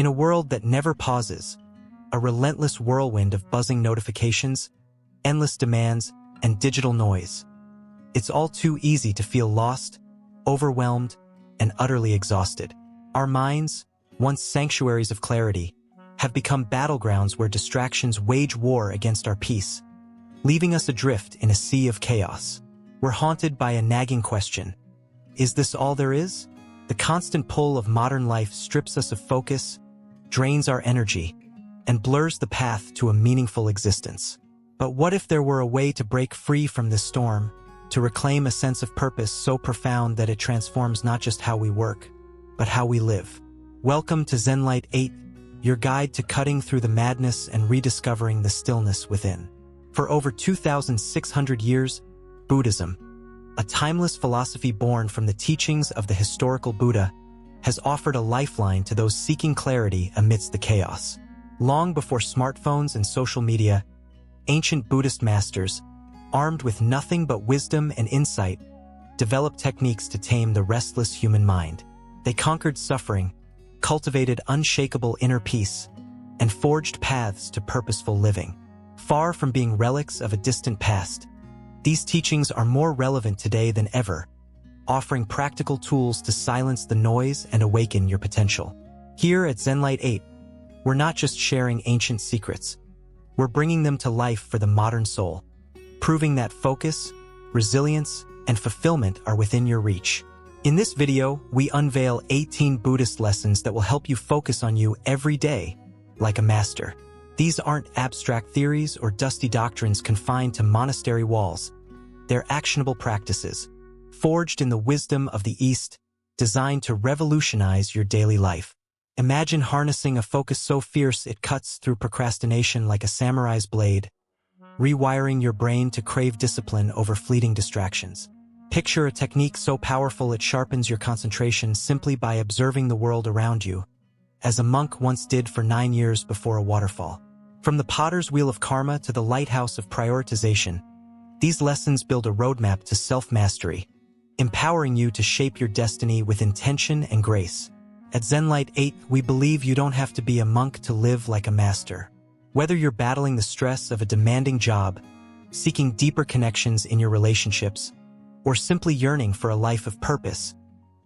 In a world that never pauses, a relentless whirlwind of buzzing notifications, endless demands, and digital noise, it's all too easy to feel lost, overwhelmed, and utterly exhausted. Our minds, once sanctuaries of clarity, have become battlegrounds where distractions wage war against our peace, leaving us adrift in a sea of chaos. We're haunted by a nagging question. Is this all there is? The constant pull of modern life strips us of focus, drains our energy, and blurs the path to a meaningful existence. But what if there were a way to break free from this storm, to reclaim a sense of purpose so profound that it transforms not just how we work, but how we live? Welcome to ZenLight 8, your guide to cutting through the madness and rediscovering the stillness within. For over 2,600 years, Buddhism, a timeless philosophy born from the teachings of the historical Buddha, has offered a lifeline to those seeking clarity amidst the chaos. Long before smartphones and social media, ancient Buddhist masters, armed with nothing but wisdom and insight, developed techniques to tame the restless human mind. They conquered suffering, cultivated unshakable inner peace, and forged paths to purposeful living. Far from being relics of a distant past, these teachings are more relevant today than ever, offering practical tools to silence the noise and awaken your potential. Here at ZenLight 8, we're not just sharing ancient secrets, we're bringing them to life for the modern soul, proving that focus, resilience, and fulfillment are within your reach. In this video, we unveil 18 Buddhist lessons that will help you focus on you every day, like a master. These aren't abstract theories or dusty doctrines confined to monastery walls. They're actionable practices, forged in the wisdom of the East, designed to revolutionize your daily life. Imagine harnessing a focus so fierce it cuts through procrastination like a samurai's blade, rewiring your brain to crave discipline over fleeting distractions. Picture a technique so powerful it sharpens your concentration simply by observing the world around you, as a monk once did for 9 years before a waterfall. From the potter's wheel of karma to the lighthouse of prioritization, these lessons build a roadmap to self-mastery, empowering you to shape your destiny with intention and grace. At ZenLight 8, we believe you don't have to be a monk to live like a master. Whether you're battling the stress of a demanding job, seeking deeper connections in your relationships, or simply yearning for a life of purpose,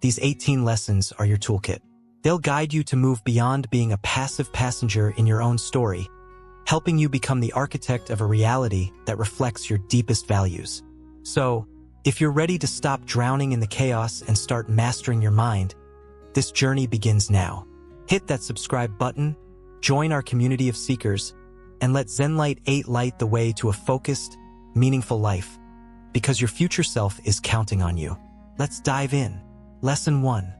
these 18 lessons are your toolkit. They'll guide you to move beyond being a passive passenger in your own story, helping you become the architect of a reality that reflects your deepest values. So, if you're ready to stop drowning in the chaos and start mastering your mind, this journey begins now. Hit that subscribe button, join our community of seekers, and let ZenLight 8 light the way to a focused, meaningful life, because your future self is counting on you. Let's dive in. Lesson 1.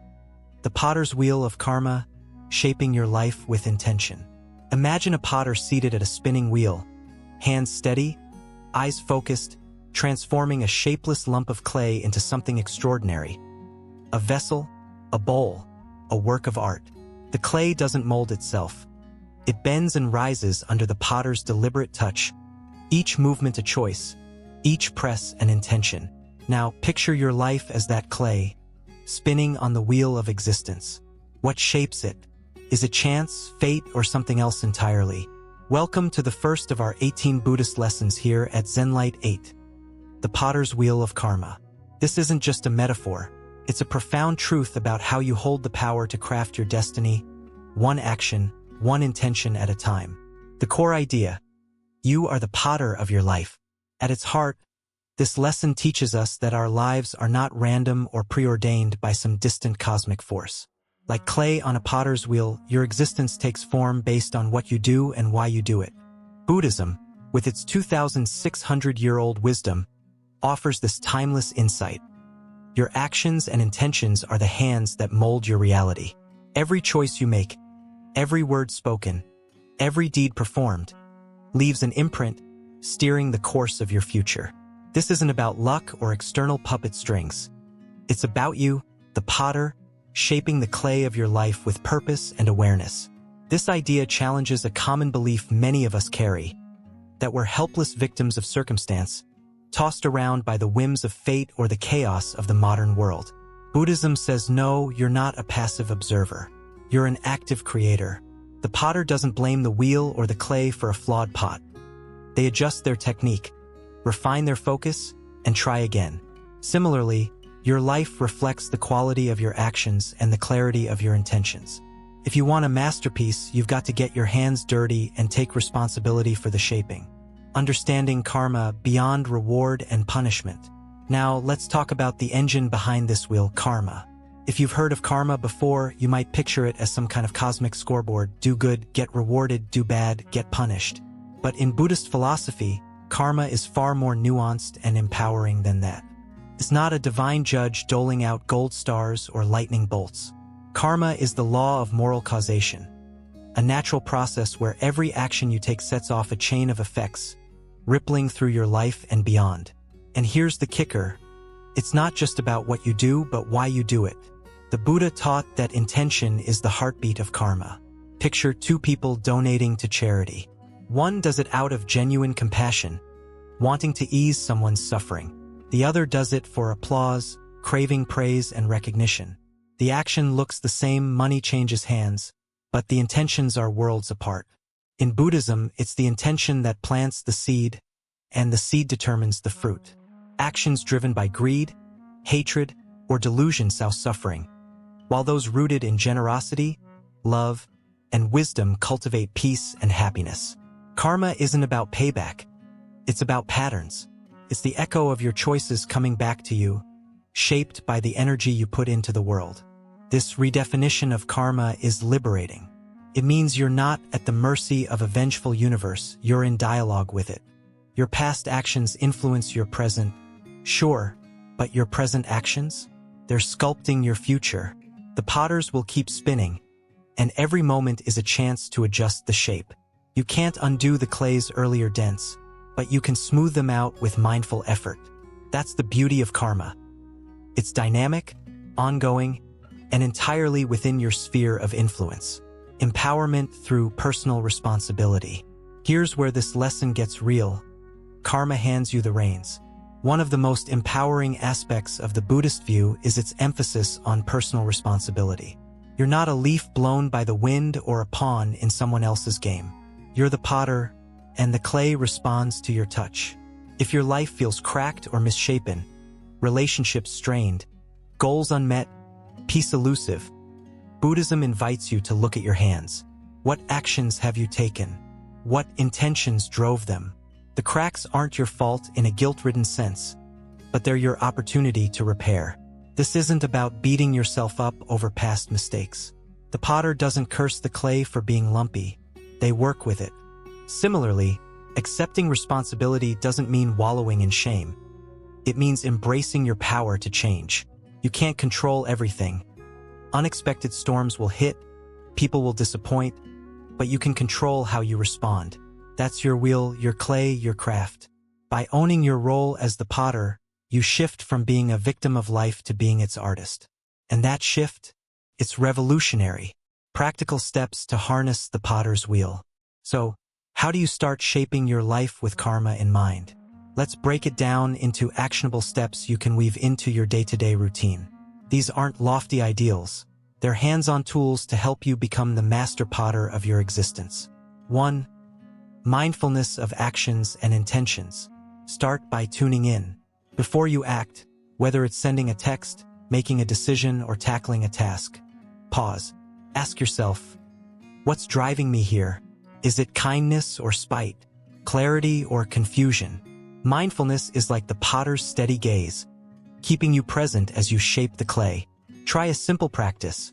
The Potter's Wheel of Karma, Shaping Your Life with Intention. Imagine a potter seated at a spinning wheel, hands steady, eyes focused, transforming a shapeless lump of clay into something extraordinary. A vessel, a bowl, a work of art. The clay doesn't mold itself. It bends and rises under the potter's deliberate touch, each movement a choice, each press an intention. Now picture your life as that clay, spinning on the wheel of existence. What shapes it? Is it chance, fate, or something else entirely? Welcome to the first of our 18 Buddhist lessons here at ZenLight 8. The Potter's Wheel of Karma. This isn't just a metaphor. It's a profound truth about how you hold the power to craft your destiny, one action, one intention at a time. The core idea: you are the potter of your life. At its heart, this lesson teaches us that our lives are not random or preordained by some distant cosmic force. Like clay on a potter's wheel, your existence takes form based on what you do and why you do it. Buddhism, with its 2,600-year-old wisdom, offers this timeless insight. Your actions and intentions are the hands that mold your reality. Every choice you make, every word spoken, every deed performed, leaves an imprint, steering the course of your future. This isn't about luck or external puppet strings. It's about you, the potter, shaping the clay of your life with purpose and awareness. This idea challenges a common belief many of us carry, that we're helpless victims of circumstance, tossed around by the whims of fate or the chaos of the modern world. Buddhism says no, you're not a passive observer. You're an active creator, The potter doesn't blame the wheel or the clay for a flawed pot. They adjust their technique, refine their focus, and try again. Similarly, your life reflects the quality of your actions and the clarity of your intentions. If you want a masterpiece, you've got to get your hands dirty and take responsibility for the shaping. Understanding karma beyond reward and punishment. Now, let's talk about the engine behind this wheel, karma. If you've heard of karma before, you might picture it as some kind of cosmic scoreboard: do good, get rewarded; do bad, get punished. But in Buddhist philosophy, karma is far more nuanced and empowering than that. It's not a divine judge doling out gold stars or lightning bolts. Karma is the law of moral causation, a natural process where every action you take sets off a chain of effects, rippling through your life and beyond. And here's the kicker: it's not just about what you do, but why you do it. The Buddha taught that intention is the heartbeat of karma. Picture two people donating to charity. One does it out of genuine compassion, wanting to ease someone's suffering. The other does it for applause, craving praise and recognition. The action looks the same, money changes hands, but the intentions are worlds apart. In Buddhism, it's the intention that plants the seed, and the seed determines the fruit. Actions driven by greed, hatred, or delusion sow suffering, while those rooted in generosity, love, and wisdom cultivate peace and happiness. Karma isn't about payback. It's about patterns. It's the echo of your choices coming back to you, shaped by the energy you put into the world. This redefinition of karma is liberating. It means you're not at the mercy of a vengeful universe, you're in dialogue with it. Your past actions influence your present, sure, but your present actions? They're sculpting your future. The potters will keep spinning, and every moment is a chance to adjust the shape. You can't undo the clay's earlier dents, but you can smooth them out with mindful effort. That's the beauty of karma. It's dynamic, ongoing, and entirely within your sphere of influence. Empowerment through personal responsibility. Here's where this lesson gets real. Karma hands you the reins. One of the most empowering aspects of the Buddhist view is its emphasis on personal responsibility. You're not a leaf blown by the wind or a pawn in someone else's game. You're the potter, and the clay responds to your touch. If your life feels cracked or misshapen, relationships strained, goals unmet, peace elusive, Buddhism invites you to look at your hands. What actions have you taken? What intentions drove them? The cracks aren't your fault in a guilt-ridden sense, but they're your opportunity to repair. This isn't about beating yourself up over past mistakes. The potter doesn't curse the clay for being lumpy. They work with it. Similarly, accepting responsibility doesn't mean wallowing in shame. It means embracing your power to change. You can't control everything. Unexpected storms will hit, people will disappoint, but you can control how you respond. That's your wheel, your clay, your craft. By owning your role as the potter, you shift from being a victim of life to being its artist. And that shift, it's revolutionary. Practical steps to harness the potter's wheel. So, how do you start shaping your life with karma in mind? Let's break it down into actionable steps you can weave into your day-to-day routine. These aren't lofty ideals. They're hands-on tools to help you become the master potter of your existence. 1. Mindfulness of actions and intentions. Start by tuning in. Before you act, whether it's sending a text, making a decision, or tackling a task, pause. Ask yourself, what's driving me here? Is it kindness or spite? Clarity or confusion? Mindfulness is like the potter's steady gaze, keeping you present as you shape the clay. Try a simple practice.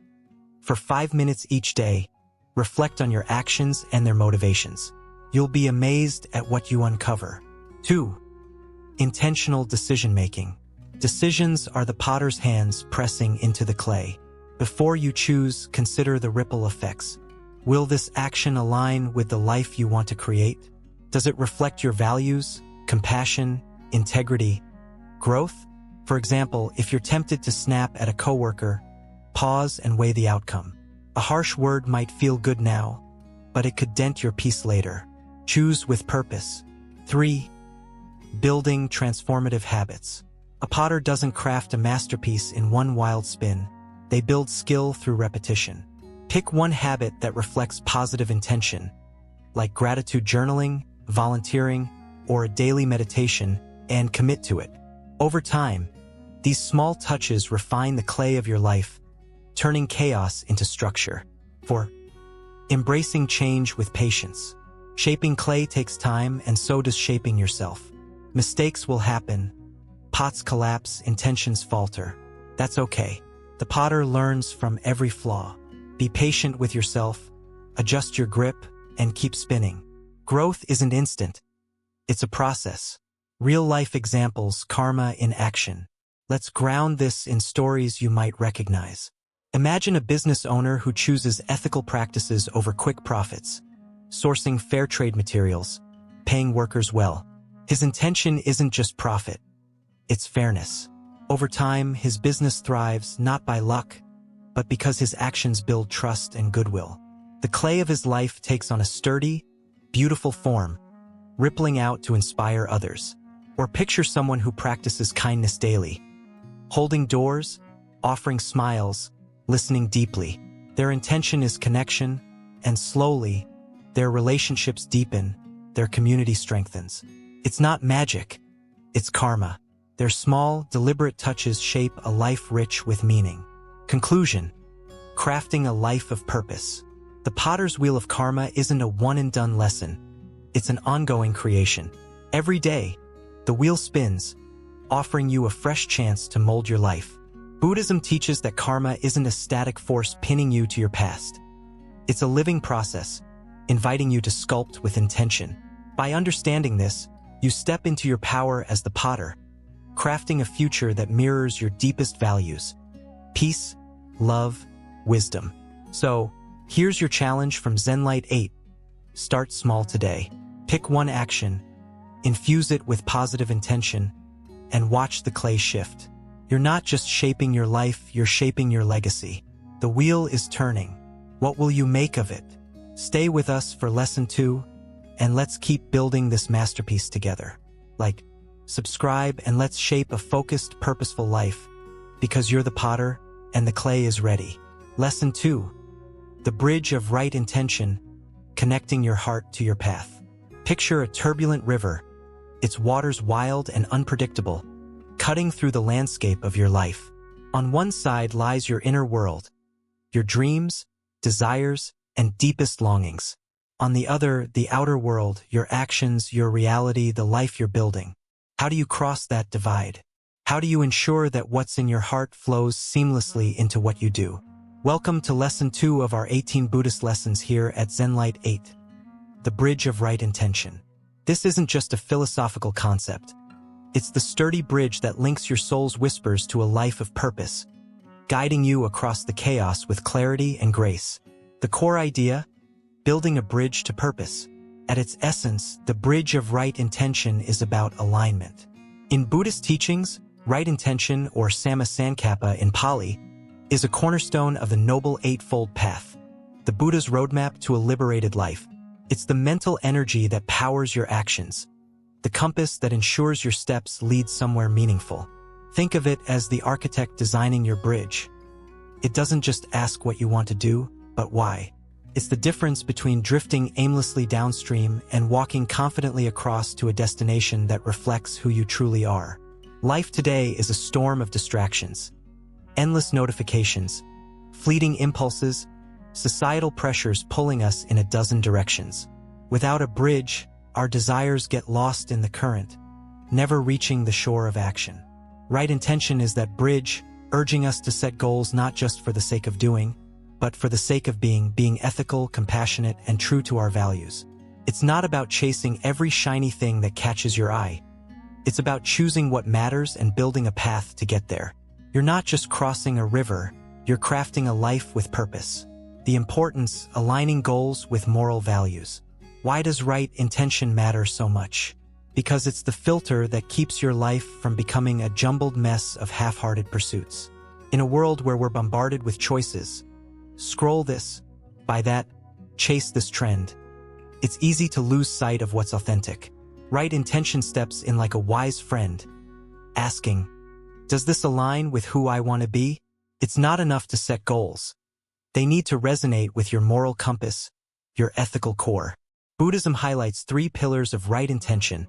For 5 minutes each day, reflect on your actions and their motivations. You'll be amazed at what you uncover. 2. Intentional decision-making. Decisions are the potter's hands pressing into the clay. Before you choose, consider the ripple effects. Will this action align with the life you want to create? Does it reflect your values, compassion, integrity, growth? For example, if you're tempted to snap at a coworker, pause and weigh the outcome. A harsh word might feel good now, but it could dent your peace later. Choose with purpose. 3. Building transformative habits. A potter doesn't craft a masterpiece in one wild spin. They build skill through repetition. Pick one habit that reflects positive intention, like gratitude journaling, volunteering, or a daily meditation, and commit to it. Over time, these small touches refine the clay of your life, turning chaos into structure. 4. Embracing change with patience. Shaping clay takes time, and so does shaping yourself. Mistakes will happen. Pots collapse, intentions falter. That's okay. The potter learns from every flaw. Be patient with yourself, adjust your grip, and keep spinning. Growth isn't instant. It's a process. Real-life examples, karma in action. Let's ground this in stories you might recognize. Imagine a business owner who chooses ethical practices over quick profits, sourcing fair trade materials, paying workers well. His intention isn't just profit, it's fairness. Over time, his business thrives not by luck, but because his actions build trust and goodwill. The clay of his life takes on a sturdy, beautiful form, rippling out to inspire others. Or picture someone who practices kindness daily, holding doors, offering smiles, listening deeply. Their intention is connection, and slowly, their relationships deepen, their community strengthens. It's not magic, it's karma. Their small, deliberate touches shape a life rich with meaning. Conclusion: crafting a life of purpose. The potter's wheel of karma isn't a one-and-done lesson. It's an ongoing creation. Every day, the wheel spins, offering you a fresh chance to mold your life. Buddhism teaches that karma isn't a static force pinning you to your past. It's a living process, inviting you to sculpt with intention. By understanding this, you step into your power as the potter, crafting a future that mirrors your deepest values: peace, love, wisdom. So, here's your challenge from ZenLight 8. Start small today. Pick one action, infuse it with positive intention, and watch the clay shift. You're not just shaping your life, you're shaping your legacy. The wheel is turning. What will you make of it? Stay with us for Lesson 2, and let's keep building this masterpiece together. Like, subscribe, and let's shape a focused, purposeful life, because you're the potter, and the clay is ready. Lesson 2. The bridge of right intention, connecting your heart to your path. Picture a turbulent river, its waters wild and unpredictable, cutting through the landscape of your life. On one side lies your inner world, your dreams, desires, and deepest longings. On the other, the outer world, your actions, your reality, the life you're building. How do you cross that divide? How do you ensure that what's in your heart flows seamlessly into what you do? Welcome to Lesson 2 of our 18 Buddhist lessons here at ZenLight 8. The bridge of right intention. This isn't just a philosophical concept. It's the sturdy bridge that links your soul's whispers to a life of purpose, guiding you across the chaos with clarity and grace. The core idea? Building a bridge to purpose. At its essence, the bridge of right intention is about alignment. In Buddhist teachings, right intention, or Samma Sankappa in Pali, is a cornerstone of the Noble Eightfold Path, the Buddha's roadmap to a liberated life. It's the mental energy that powers your actions, the compass that ensures your steps lead somewhere meaningful. Think of it as the architect designing your bridge. It doesn't just ask what you want to do, but why. It's the difference between drifting aimlessly downstream and walking confidently across to a destination that reflects who you truly are. Life today is a storm of distractions. Endless notifications, fleeting impulses, societal pressures pulling us in a dozen directions. Without a bridge, our desires get lost in the current, never reaching the shore of action. Right intention is that bridge, urging us to set goals not just for the sake of doing, but for the sake of being ethical, compassionate, and true to our values. It's not about chasing every shiny thing that catches your eye. It's about choosing what matters and building a path to get there. You're not just crossing a river, you're crafting a life with purpose. The importance, aligning goals with moral values. Why does right intention matter so much? Because it's the filter that keeps your life from becoming a jumbled mess of half-hearted pursuits. In a world where we're bombarded with choices, scroll this, buy that, chase this trend, it's easy to lose sight of what's authentic. Right intention steps in like a wise friend, asking, does this align with who I want to be? It's not enough to set goals. They need to resonate with your moral compass, your ethical core. Buddhism highlights 3 pillars of right intention: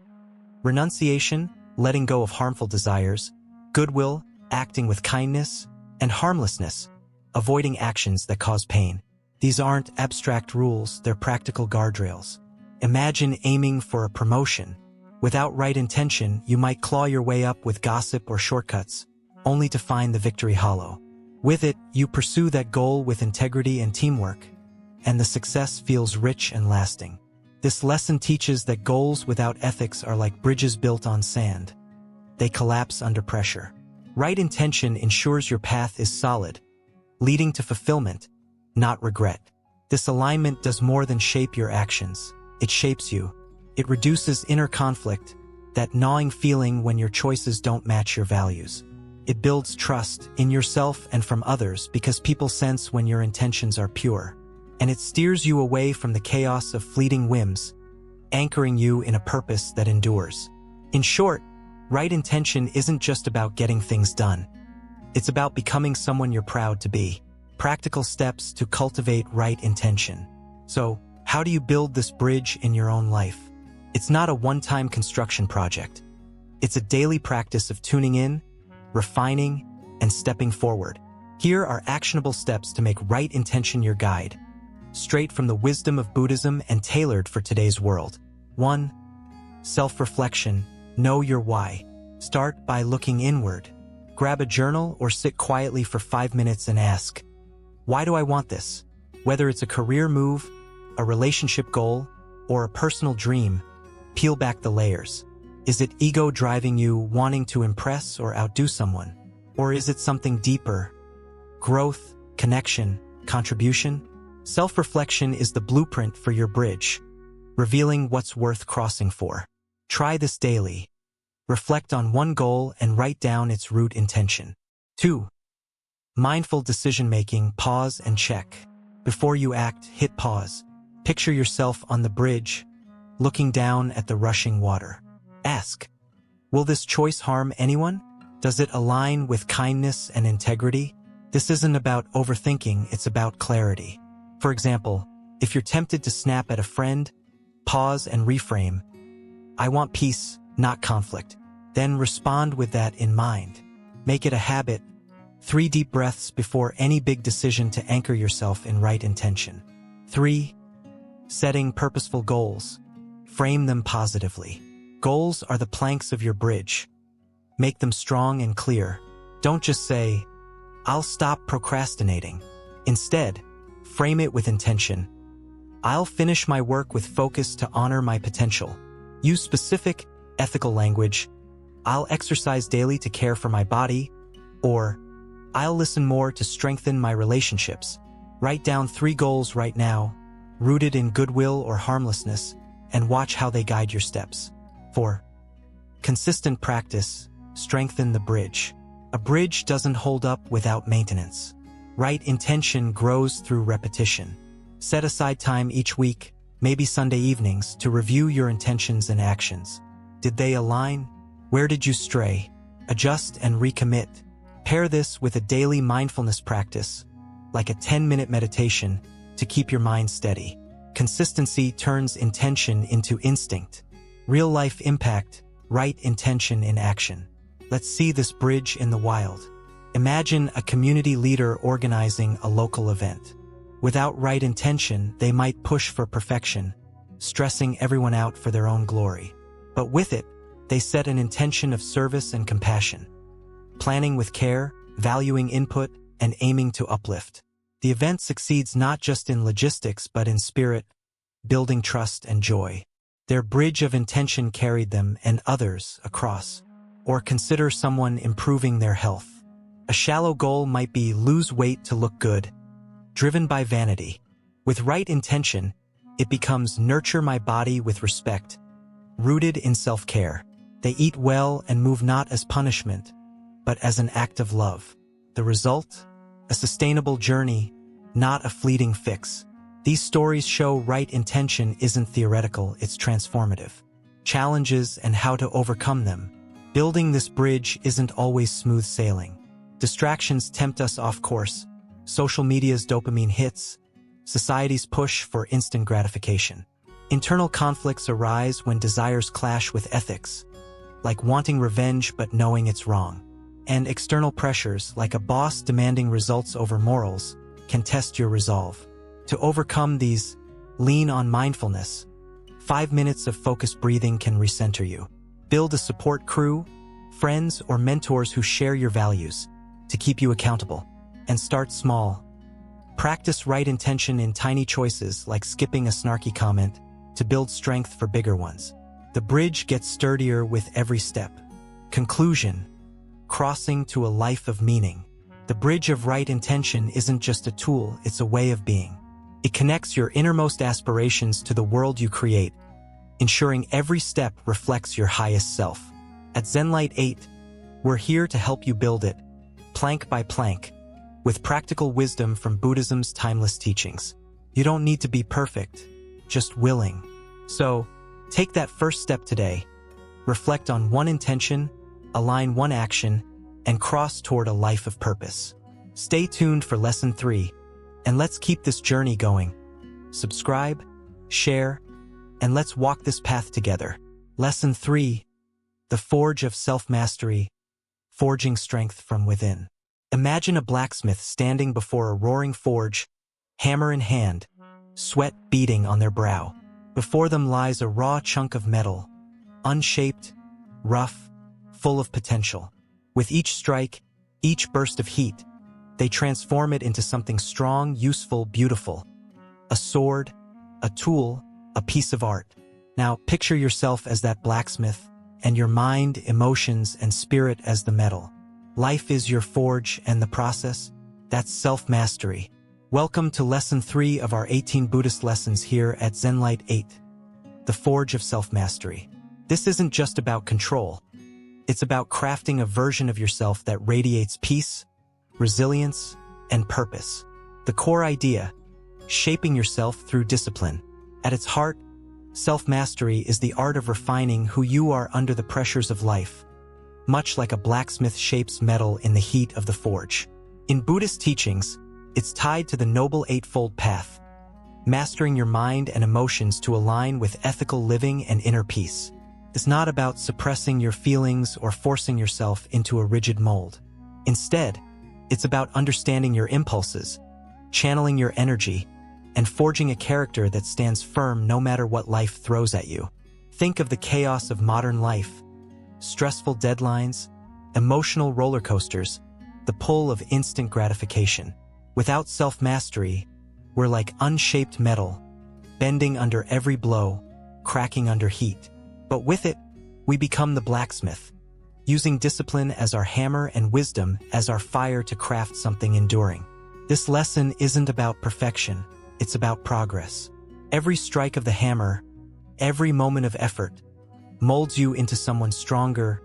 renunciation, letting go of harmful desires; goodwill, acting with kindness; and harmlessness, avoiding actions that cause pain. These aren't abstract rules, they're practical guardrails. Imagine aiming for a promotion. Without right intention, you might claw your way up with gossip or shortcuts, only to find the victory hollow. With it, you pursue that goal with integrity and teamwork, and the success feels rich and lasting. This lesson teaches that goals without ethics are like bridges built on sand. They collapse under pressure. Right intention ensures your path is solid, leading to fulfillment, not regret. This alignment does more than shape your actions. It shapes you. It reduces inner conflict, that gnawing feeling when your choices don't match your values. It builds trust in yourself and from others because people sense when your intentions are pure. And it steers you away from the chaos of fleeting whims, anchoring you in a purpose that endures. In short, right intention isn't just about getting things done. It's about becoming someone you're proud to be. Practical steps to cultivate right intention. So, how do you build this bridge in your own life? It's not a one-time construction project. It's a daily practice of tuning in, refining, and stepping forward. Here are actionable steps to make right intention your guide, straight from the wisdom of Buddhism and tailored for today's world. 1. Self-reflection. Know your why. Start by looking inward. Grab a journal or sit quietly for 5 minutes and ask, why do I want this? Whether it's a career move, a relationship goal, or a personal dream, peel back the layers. Is it ego driving you, wanting to impress or outdo someone? Or is it something deeper? Growth, connection, contribution? Self-reflection is the blueprint for your bridge, revealing what's worth crossing for. Try this daily. Reflect on one goal and write down its root intention. 2. Mindful decision-making. Pause and check. Before you act, hit pause. Picture yourself on the bridge, looking down at the rushing water. Ask, will this choice harm anyone? Does it align with kindness and integrity? This isn't about overthinking, it's about clarity. For example, if you're tempted to snap at a friend, pause and reframe. I want peace, not conflict. Then respond with that in mind. Make it a habit. 3 deep breaths before any big decision to anchor yourself in right intention. 3. Setting purposeful goals. Frame them positively. Goals are the planks of your bridge. Make them strong and clear. Don't just say, I'll stop procrastinating. Instead, frame it with intention. I'll finish my work with focus to honor my potential. Use specific, ethical language. I'll exercise daily to care for my body, or I'll listen more to strengthen my relationships. Write down 3 goals right now, rooted in goodwill or harmlessness, and watch how they guide your steps. 4. Consistent practice. Strengthen the bridge. A bridge doesn't hold up without maintenance. Right intention grows through repetition. Set aside time each week, maybe Sunday evenings, to review your intentions and actions. Did they align? Where did you stray? Adjust and recommit. Pair this with a daily mindfulness practice, like a 10-minute meditation, to keep your mind steady. Consistency turns intention into instinct. Real-life impact, right intention in action. Let's see this bridge in the wild. Imagine a community leader organizing a local event. Without right intention, they might push for perfection, stressing everyone out for their own glory. But with it, they set an intention of service and compassion. Planning with care, valuing input, and aiming to uplift. The event succeeds not just in logistics but in spirit, building trust and joy. Their bridge of intention carried them and others across. Or consider someone improving their health. A shallow goal might be lose weight to look good, driven by vanity. With right intention, it becomes nurture my body with respect, rooted in self-care. They eat well and move not as punishment, but as an act of love. The result? A sustainable journey, not a fleeting fix. These stories show right intention isn't theoretical, it's transformative. Challenges and how to overcome them. Building this bridge isn't always smooth sailing. Distractions tempt us off course, social media's dopamine hits, society's push for instant gratification. Internal conflicts arise when desires clash with ethics, like wanting revenge but knowing it's wrong. And external pressures, like a boss demanding results over morals, can test your resolve. To overcome these, lean on mindfulness. 5 minutes of focused breathing can recenter you. Build a support crew, friends or mentors who share your values, to keep you accountable. And start small. Practice right intention in tiny choices, like skipping a snarky comment, to build strength for bigger ones. The bridge gets sturdier with every step. Conclusion: crossing to a life of meaning. The bridge of right intention isn't just a tool, it's a way of being. It connects your innermost aspirations to the world you create, ensuring every step reflects your highest self. At ZenLight 8, we're here to help you build it, plank by plank, with practical wisdom from Buddhism's timeless teachings. You don't need to be perfect, just willing. So, take that first step today. Reflect on one intention, align one action, and cross toward a life of purpose. Stay tuned for Lesson 3, and let's keep this journey going. Subscribe, share, and let's walk this path together. Lesson 3, the Forge of Self-Mastery, Forging Strength from Within. Imagine a blacksmith standing before a roaring forge, hammer in hand, sweat beading on their brow. Before them lies a raw chunk of metal, unshaped, rough, full of potential. With each strike, each burst of heat, they transform it into something strong, useful, beautiful. A sword, a tool, a piece of art. Now picture yourself as that blacksmith, and your mind, emotions, and spirit as the metal. Life is your forge, and the process, that's self-mastery. Welcome to Lesson 3 of our 18 Buddhist lessons here at ZenLight 8, the Forge of Self-Mastery. This isn't just about control. It's about crafting a version of yourself that radiates peace, resilience, and purpose. The core idea: shaping yourself through discipline. At its heart, self-mastery is the art of refining who you are under the pressures of life, much like a blacksmith shapes metal in the heat of the forge. In Buddhist teachings, it's tied to the Noble Eightfold Path, mastering your mind and emotions to align with ethical living and inner peace. It's not about suppressing your feelings or forcing yourself into a rigid mold. Instead, it's about understanding your impulses, channeling your energy, and forging a character that stands firm no matter what life throws at you. Think of the chaos of modern life: stressful deadlines, emotional roller coasters, the pull of instant gratification. Without self-mastery, we're like unshaped metal, bending under every blow, cracking under heat. But with it, we become the blacksmith, using discipline as our hammer and wisdom as our fire to craft something enduring. This lesson isn't about perfection, it's about progress. Every strike of the hammer, every moment of effort, molds you into someone stronger,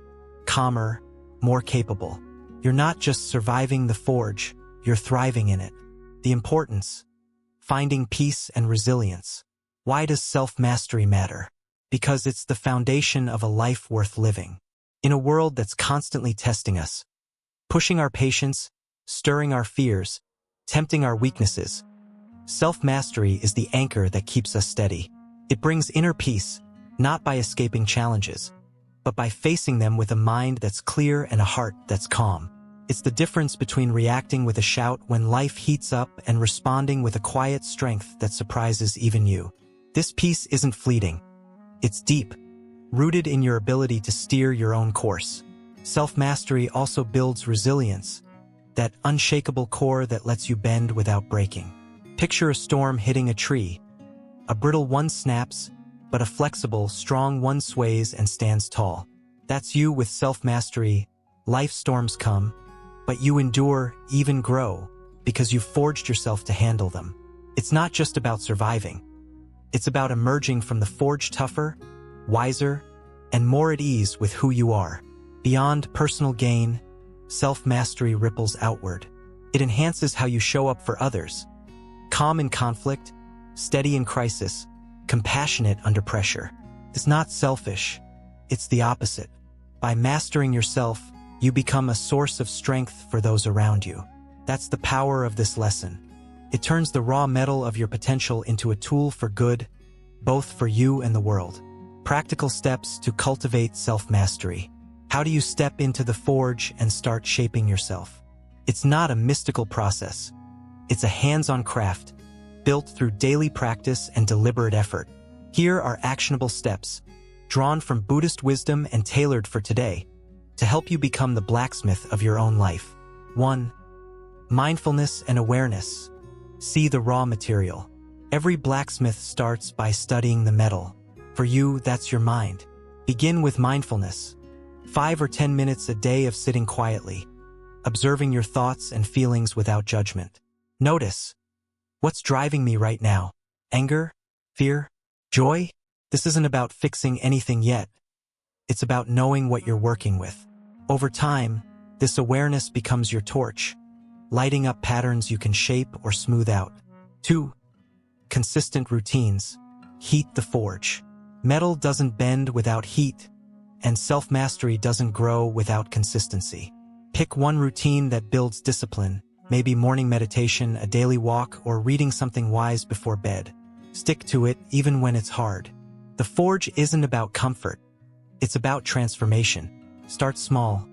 calmer, more capable. You're not just surviving the forge, you're thriving in it. The importance: finding peace and resilience. Why does self-mastery matter? Because it's the foundation of a life worth living. In a world that's constantly testing us, pushing our patience, stirring our fears, tempting our weaknesses, self-mastery is the anchor that keeps us steady. It brings inner peace, not by escaping challenges, but by facing them with a mind that's clear and a heart that's calm. It's the difference between reacting with a shout when life heats up and responding with a quiet strength that surprises even you. This peace isn't fleeting. It's deep, rooted in your ability to steer your own course. Self-mastery also builds resilience, that unshakable core that lets you bend without breaking. Picture a storm hitting a tree. A brittle one snaps, but a flexible, strong one sways and stands tall. That's you with self-mastery. Life storms come, but you endure, even grow, because you've forged yourself to handle them. It's not just about surviving. It's about emerging from the forge tougher, wiser, and more at ease with who you are. Beyond personal gain, self-mastery ripples outward. It enhances how you show up for others. Calm in conflict, steady in crisis, compassionate under pressure. It's not selfish, it's the opposite. By mastering yourself, you become a source of strength for those around you. That's the power of this lesson. It turns the raw metal of your potential into a tool for good, both for you and the world. Practical steps to cultivate self-mastery. How do you step into the forge and start shaping yourself? It's not a mystical process. It's a hands-on craft, built through daily practice and deliberate effort. Here are actionable steps, drawn from Buddhist wisdom and tailored for today, to help you become the blacksmith of your own life. 1. Mindfulness and awareness. See the raw material. Every blacksmith starts by studying the metal. For you, that's your mind. Begin with mindfulness. 5 or 10 minutes a day of sitting quietly, observing your thoughts and feelings without judgment. Notice, what's driving me right now? Anger? Fear? Joy? This isn't about fixing anything yet. It's about knowing what you're working with. Over time, this awareness becomes your torch, lighting up patterns you can shape or smooth out. 2. Consistent routines. Heat the forge. Metal doesn't bend without heat, and self-mastery doesn't grow without consistency. Pick one routine that builds discipline, maybe morning meditation, a daily walk, or reading something wise before bed. Stick to it even when it's hard. The forge isn't about comfort. It's about transformation. Start small.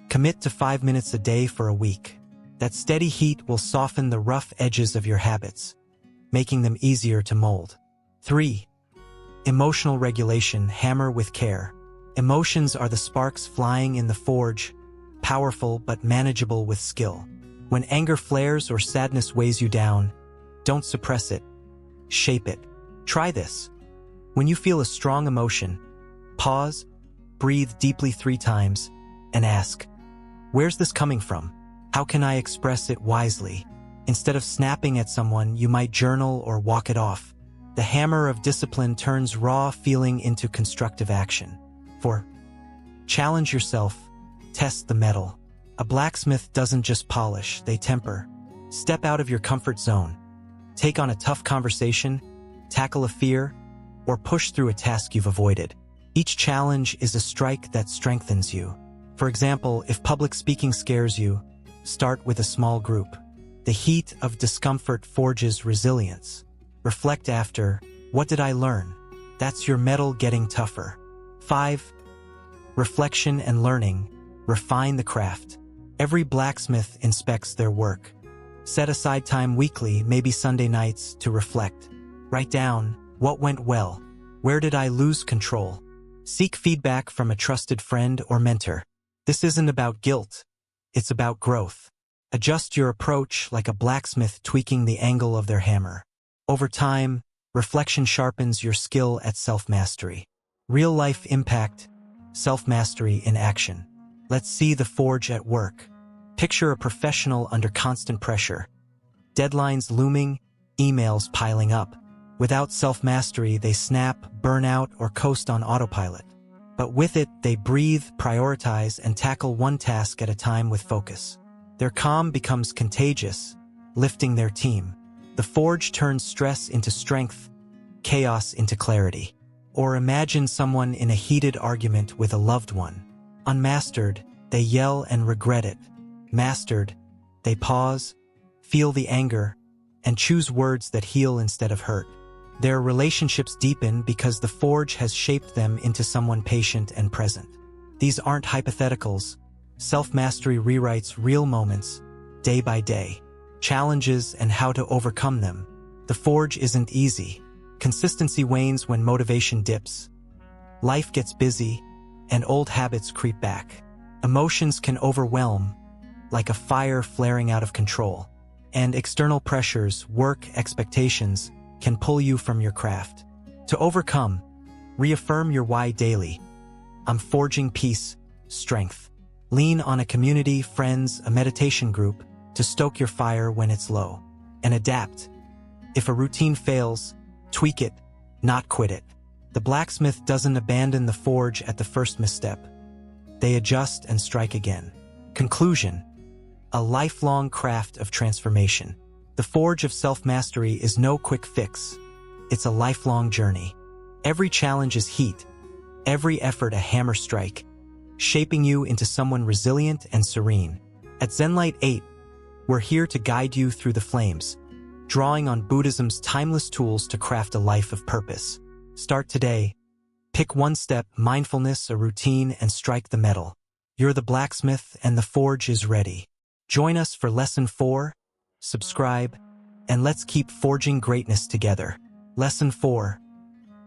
Commit to 5 minutes a day for a week. That steady heat will soften the rough edges of your habits, making them easier to mold. 3. Emotional regulation. Hammer with care. Emotions are the sparks flying in the forge, powerful but manageable with skill. When anger flares or sadness weighs you down, don't suppress it. Shape it. Try this. When you feel a strong emotion, pause, breathe deeply 3 times, and ask, where's this coming from? How can I express it wisely? Instead of snapping at someone, you might journal or walk it off. The hammer of discipline turns raw feeling into constructive action. 4. Challenge yourself. Test the metal. A blacksmith doesn't just polish, they temper. Step out of your comfort zone. Take on a tough conversation, tackle a fear, or push through a task you've avoided. Each challenge is a strike that strengthens you. For example, if public speaking scares you, start with a small group. The heat of discomfort forges resilience. Reflect after, what did I learn? That's your metal getting tougher. 5. Reflection and learning. Refine the craft. Every blacksmith inspects their work. Set aside time weekly, maybe Sunday nights, to reflect. Write down, what went well? Where did I lose control? Seek feedback from a trusted friend or mentor. This isn't about guilt. It's about growth. Adjust your approach like a blacksmith tweaking the angle of their hammer. Over time, reflection sharpens your skill at self-mastery. Real-life impact, self-mastery in action. Let's see the forge at work. Picture a professional under constant pressure. Deadlines looming, emails piling up. Without self-mastery, they snap, burn out, or coast on autopilot. But with it, they breathe, prioritize, and tackle one task at a time with focus. Their calm becomes contagious, lifting their team. The forge turns stress into strength, chaos into clarity. Or imagine someone in a heated argument with a loved one. Unmastered, they yell and regret it. Mastered, they pause, feel the anger, and choose words that heal instead of hurt. Their relationships deepen because the forge has shaped them into someone patient and present. These aren't hypotheticals. Self-mastery rewrites real moments, day by day, challenges and how to overcome them. The forge isn't easy. Consistency wanes when motivation dips. Life gets busy, and old habits creep back. Emotions can overwhelm, like a fire flaring out of control. And external pressures, work, expectations, can pull you from your craft. To overcome, reaffirm your why daily. I'm forging peace, strength. Lean on a community, friends, a meditation group to stoke your fire when it's low. And adapt. If a routine fails, tweak it, not quit it. The blacksmith doesn't abandon the forge at the first misstep. They adjust and strike again. Conclusion: a lifelong craft of transformation. The forge of self-mastery is no quick fix. It's a lifelong journey. Every challenge is heat, every effort a hammer strike, shaping you into someone resilient and serene. At ZenLight 8, We're here to guide you through the flames, drawing on Buddhism's timeless tools to craft a life of purpose. Start today. Pick one step, mindfulness, a routine, and strike the metal. You're the blacksmith and the forge is ready. Join us for Lesson 4, subscribe, and let's keep forging greatness together. Lesson 4.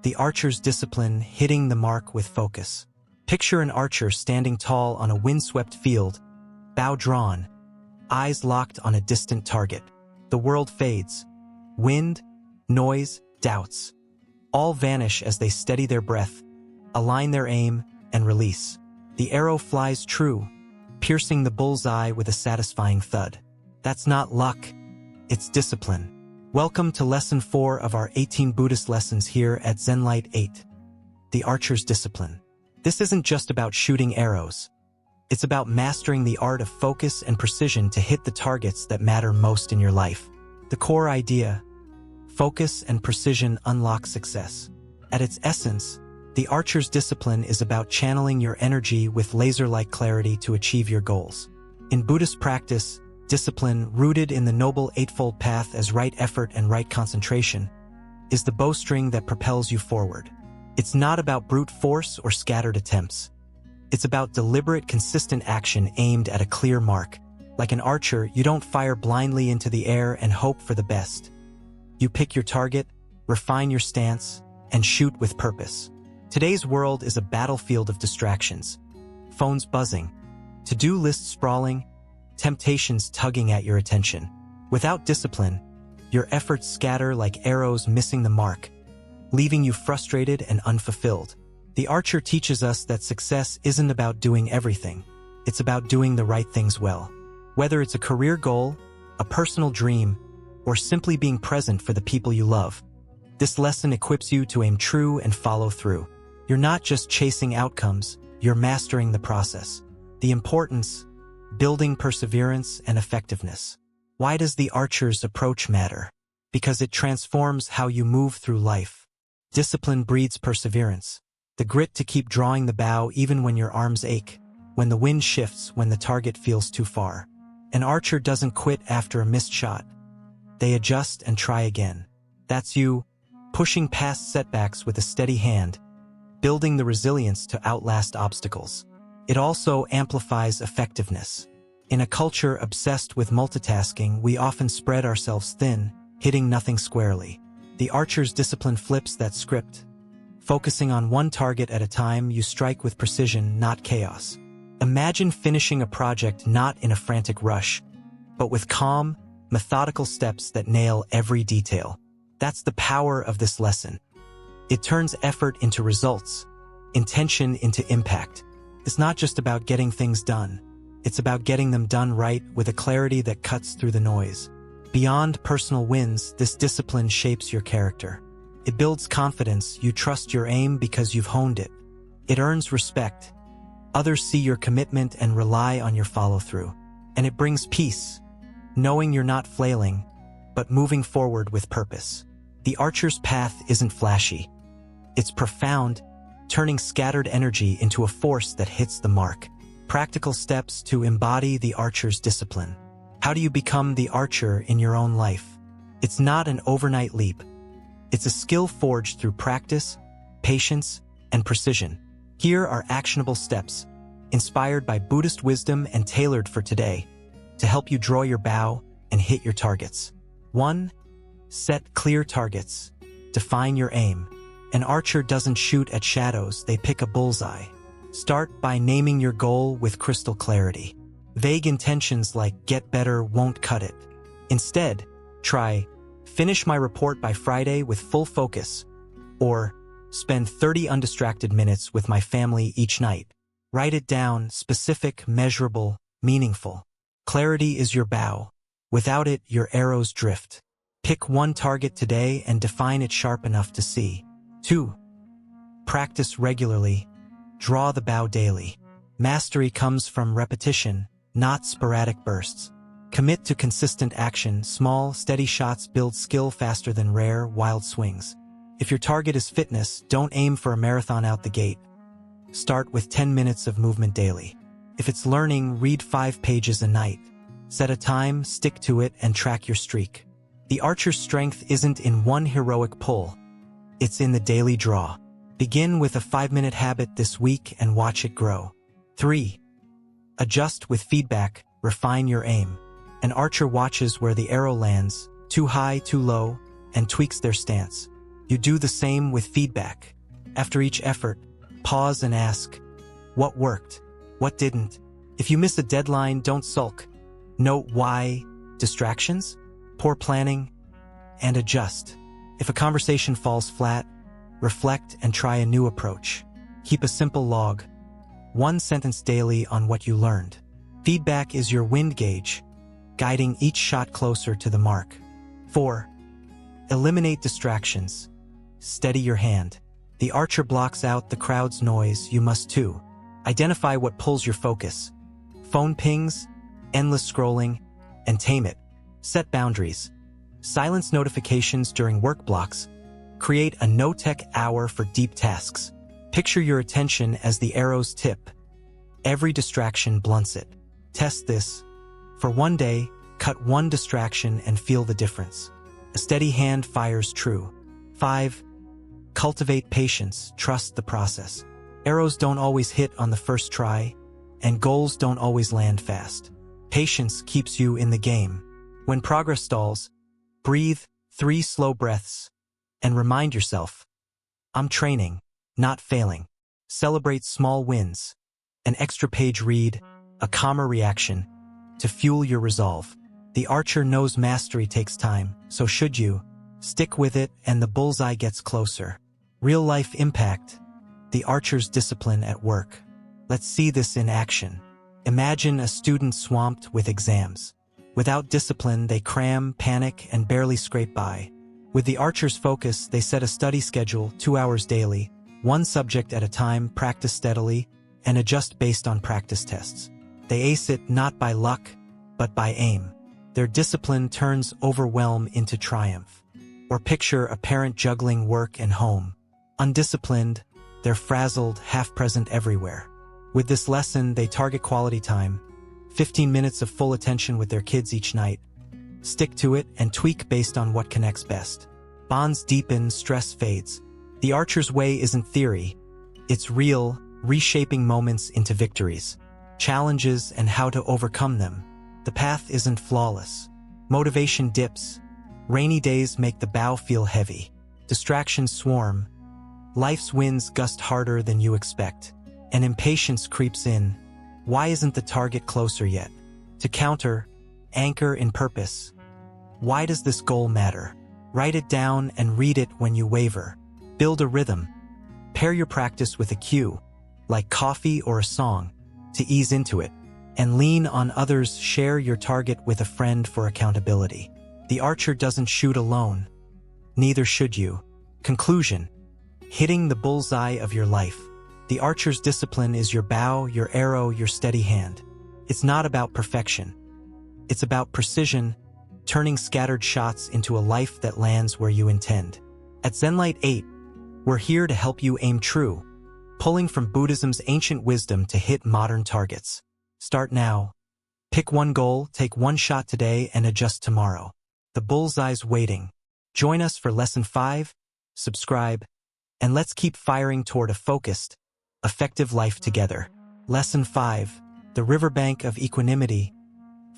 The archer's discipline, hitting the mark with focus. Picture an archer standing tall on a windswept field, bow drawn, eyes locked on a distant target. The world fades. Wind, noise, doubts. All vanish as they steady their breath, align their aim, and release. The arrow flies true, piercing the bullseye with a satisfying thud. That's not luck, it's discipline. Welcome to Lesson 4 of our 18 Buddhist lessons here at ZenLight 8. The archer's discipline. This isn't just about shooting arrows. It's about mastering the art of focus and precision to hit the targets that matter most in your life. The core idea: focus and precision unlock success. At its essence, the archer's discipline is about channeling your energy with laser-like clarity to achieve your goals. In Buddhist practice, discipline, rooted in the Noble Eightfold Path as right effort and right concentration, is the bowstring that propels you forward. It's not about brute force or scattered attempts. It's about deliberate, consistent action aimed at a clear mark. Like an archer, you don't fire blindly into the air and hope for the best. You pick your target, refine your stance, and shoot with purpose. Today's world is a battlefield of distractions. Phones buzzing, to-do lists sprawling, temptations tugging at your attention. Without discipline, your efforts scatter like arrows missing the mark, leaving you frustrated and unfulfilled. The archer teaches us that success isn't about doing everything. It's about doing the right things well. Whether it's a career goal, a personal dream, or simply being present for the people you love, this lesson equips you to aim true and follow through. You're not just chasing outcomes, you're mastering the process. The importance: building perseverance and effectiveness. Why does the archer's approach matter? Because it transforms how you move through life. Discipline breeds perseverance. The grit to keep drawing the bow even when your arms ache, when the wind shifts, when the target feels too far. An archer doesn't quit after a missed shot. They adjust and try again. That's you, pushing past setbacks with a steady hand, building the resilience to outlast obstacles. It also amplifies effectiveness. In a culture obsessed with multitasking, we often spread ourselves thin, hitting nothing squarely. The archer's discipline flips that script. Focusing on one target at a time, you strike with precision, not chaos. Imagine finishing a project not in a frantic rush, but with calm, methodical steps that nail every detail. That's the power of this lesson. It turns effort into results, intention into impact. It's not just about getting things done. It's about getting them done right with a clarity that cuts through the noise. Beyond personal wins, this discipline shapes your character. It builds confidence. You trust your aim because you've honed it. It earns respect. Others see your commitment and rely on your follow-through. And it brings peace, knowing you're not flailing, but moving forward with purpose. The archer's path isn't flashy. It's profound, turning scattered energy into a force that hits the mark. Practical steps to embody the archer's discipline. How do you become the archer in your own life? It's not an overnight leap. It's a skill forged through practice, patience, and precision. Here are actionable steps, inspired by Buddhist wisdom and tailored for today, to help you draw your bow and hit your targets. 1. Set clear targets. Define your aim. An archer doesn't shoot at shadows, they pick a bullseye. Start by naming your goal with crystal clarity. Vague intentions like "get better" won't cut it. Instead, try "finish my report by Friday with full focus," or "spend 30 undistracted minutes with my family each night." Write it down: specific, measurable, meaningful. Clarity is your bow. Without it, your arrows drift. Pick one target today and define it sharp enough to see. 2. Practice regularly. Draw the bow daily. Mastery comes from repetition, not sporadic bursts. Commit to consistent action. Small, steady shots build skill faster than rare, wild swings. If your target is fitness, don't aim for a marathon out the gate. Start with 10 minutes of movement daily. If it's learning, read 5 pages a night. Set a time, stick to it, and track your streak. The archer's strength isn't in one heroic pull. It's in the daily draw. Begin with a 5-minute habit this week and watch it grow. 3. Adjust with feedback, refine your aim. An archer watches where the arrow lands, too high, too low, and tweaks their stance. You do the same with feedback. After each effort, pause and ask, what worked? What didn't? If you miss a deadline, don't sulk. Note why, distractions, poor planning, and adjust. If a conversation falls flat, reflect and try a new approach. Keep a simple log, 1 sentence daily on what you learned. Feedback is your wind gauge, guiding each shot closer to the mark. 4. Eliminate distractions. Steady your hand. The archer blocks out the crowd's noise, you must too. Identify what pulls your focus. Phone pings, endless scrolling, and tame it. Set boundaries. Silence notifications during work blocks. Create a no-tech hour for deep tasks. Picture your attention as the arrow's tip. Every distraction blunts it. Test this. For one day, cut one distraction and feel the difference. A steady hand fires true. 5. Cultivate patience, trust the process. Arrows don't always hit on the first try, and goals don't always land fast. Patience keeps you in the game. When progress stalls, breathe 3 slow breaths and remind yourself, I'm training, not failing. Celebrate small wins, an extra page read, a calmer reaction, to fuel your resolve. The archer knows mastery takes time, so should you. Stick with it and the bullseye gets closer. Real-life impact, the archer's discipline at work. Let's see this in action. Imagine a student swamped with exams. Without discipline, they cram, panic, and barely scrape by. With the archer's focus, they set a study schedule, 2 hours daily, 1 subject at a time, practice steadily, and adjust based on practice tests. They ace it not by luck, but by aim. Their discipline turns overwhelm into triumph. Or picture a parent juggling work and home. Undisciplined, they're frazzled, half-present everywhere. With this lesson, they target quality time, 15 minutes of full attention with their kids each night. Stick to it and tweak based on what connects best. Bonds deepen, stress fades. The archer's way isn't theory. It's real, reshaping moments into victories, challenges, and how to overcome them. The path isn't flawless. Motivation dips. Rainy days make the bow feel heavy. Distractions swarm. Life's winds gust harder than you expect. And impatience creeps in. Why isn't the target closer yet? To counter, anchor in purpose. Why does this goal matter? Write it down and read it when you waver. Build a rhythm. Pair your practice with a cue, like coffee or a song, to ease into it. And lean on others. Share your target with a friend for accountability. The archer doesn't shoot alone. Neither should you. Conclusion. Hitting the bullseye of your life. The archer's discipline is your bow, your arrow, your steady hand. It's not about perfection. It's about precision, turning scattered shots into a life that lands where you intend. At ZenLight 8, we're here to help you aim true, pulling from Buddhism's ancient wisdom to hit modern targets. Start now. Pick one goal, take one shot today, and adjust tomorrow. The bullseye's waiting. Join us for Lesson 5, subscribe, and let's keep firing toward a focused, effective life together. Lesson 5, the Riverbank of Equanimity,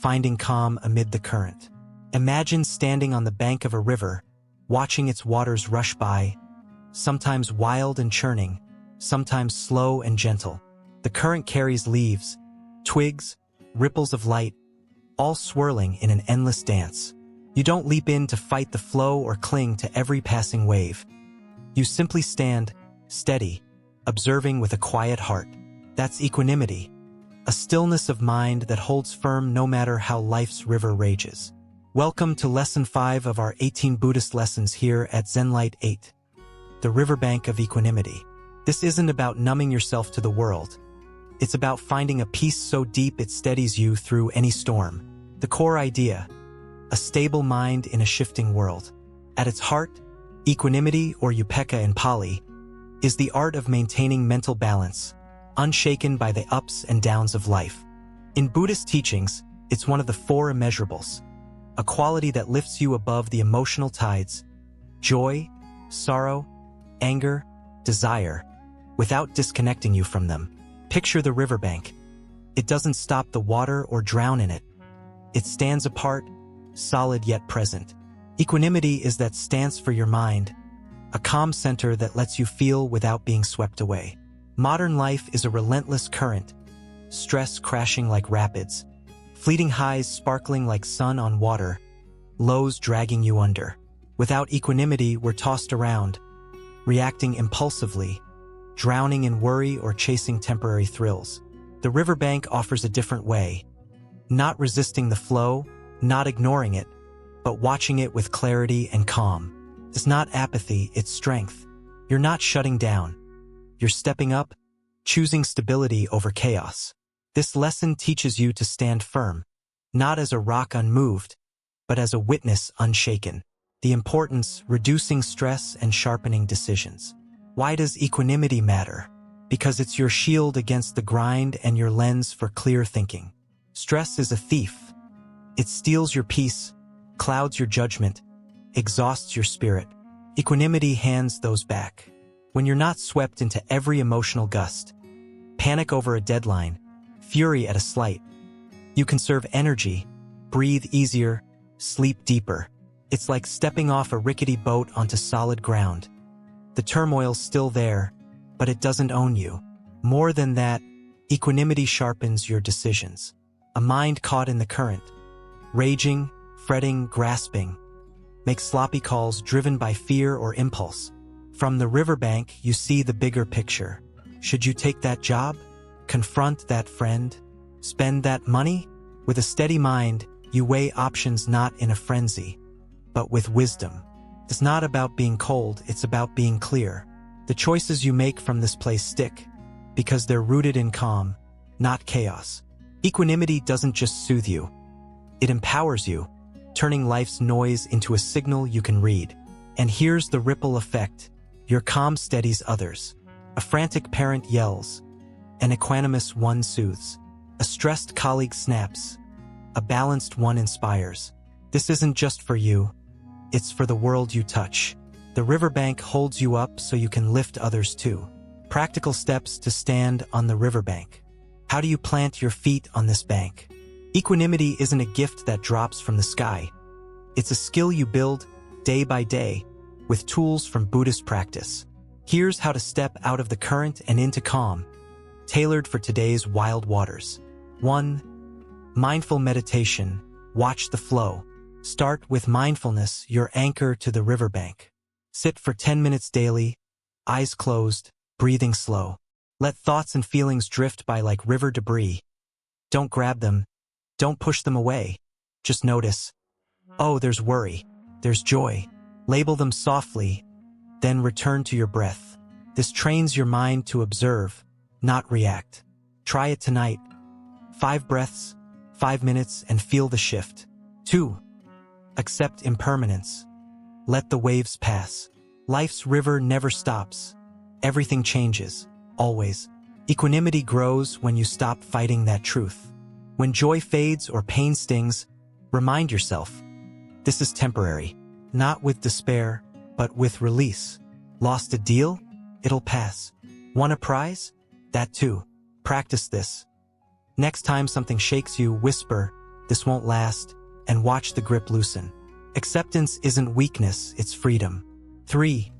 finding calm amid the current. Imagine standing on the bank of a river, watching its waters rush by, sometimes wild and churning, sometimes slow and gentle. The current carries leaves, twigs, ripples of light, all swirling in an endless dance. You don't leap in to fight the flow or cling to every passing wave. You simply stand, steady, observing with a quiet heart. That's equanimity, a stillness of mind that holds firm no matter how life's river rages. Welcome to Lesson 5 of our 18 Buddhist lessons here at ZenLight 8, the Riverbank of Equanimity. This isn't about numbing yourself to the world. It's about finding a peace so deep it steadies you through any storm. The core idea, a stable mind in a shifting world. At its heart, equanimity, or upekkha in Pali, is the art of maintaining mental balance, unshaken by the ups and downs of life. In Buddhist teachings, It's one of the four immeasurables, a quality that lifts you above the emotional tides, joy, sorrow, anger, desire, without disconnecting you from them. Picture the riverbank. It doesn't stop the water or drown in it. It stands apart, solid yet present. Equanimity is that stance for your mind, a calm center that lets you feel without being swept away. Modern life is a relentless current, stress crashing like rapids, fleeting highs sparkling like sun on water, lows dragging you under. Without equanimity, we're tossed around, reacting impulsively, drowning in worry or chasing temporary thrills. The riverbank offers a different way, not resisting the flow, not ignoring it, but watching it with clarity and calm. It's not apathy, it's strength. You're not shutting down. You're stepping up, choosing stability over chaos. This lesson teaches you to stand firm, not as a rock unmoved, but as a witness unshaken. The importance, reducing stress and sharpening decisions. Why does equanimity matter? Because it's your shield against the grind and your lens for clear thinking. Stress is a thief. It steals your peace, clouds your judgment, exhausts your spirit. Equanimity hands those back. When you're not swept into every emotional gust, panic over a deadline, fury at a slight, you conserve energy, breathe easier, sleep deeper. It's like stepping off a rickety boat onto solid ground. The turmoil's still there, but it doesn't own you. More than that, equanimity sharpens your decisions. A mind caught in the current, raging, fretting, grasping, makes sloppy calls driven by fear or impulse. From the riverbank, you see the bigger picture. Should you take that job? Confront that friend? Spend that money? With a steady mind, you weigh options not in a frenzy, but with wisdom. It's not about being cold, it's about being clear. The choices you make from this place stick, because they're rooted in calm, not chaos. Equanimity doesn't just soothe you. It empowers you, turning life's noise into a signal you can read. And here's the ripple effect. Your calm steadies others. A frantic parent yells. An equanimous one soothes. A stressed colleague snaps. A balanced one inspires. This isn't just for you. It's for the world you touch. The riverbank holds you up so you can lift others too. Practical steps to stand on the riverbank. How do you plant your feet on this bank? Equanimity isn't a gift that drops from the sky. It's a skill you build day by day with tools from Buddhist practice. Here's how to step out of the current and into calm, tailored for today's wild waters. 1. Mindful meditation. Watch the flow. Start with mindfulness, your anchor to the riverbank. Sit for 10 minutes daily, eyes closed, breathing slow. Let thoughts and feelings drift by like river debris. Don't grab them. Don't push them away. Just notice. Oh, there's worry. There's joy. Label them softly, then return to your breath. This trains your mind to observe, not react. Try it tonight. 5 breaths, 5 minutes, and feel the shift. 2. Accept impermanence. Let the waves pass. Life's river never stops. Everything changes, always. Equanimity grows when you stop fighting that truth. When joy fades or pain stings, remind yourself, this is temporary. Not with despair, but with release. Lost a deal? It'll pass. Won a prize? That too. Practice this. Next time something shakes you, whisper, this won't last, and watch the grip loosen. Acceptance isn't weakness, it's freedom. 3.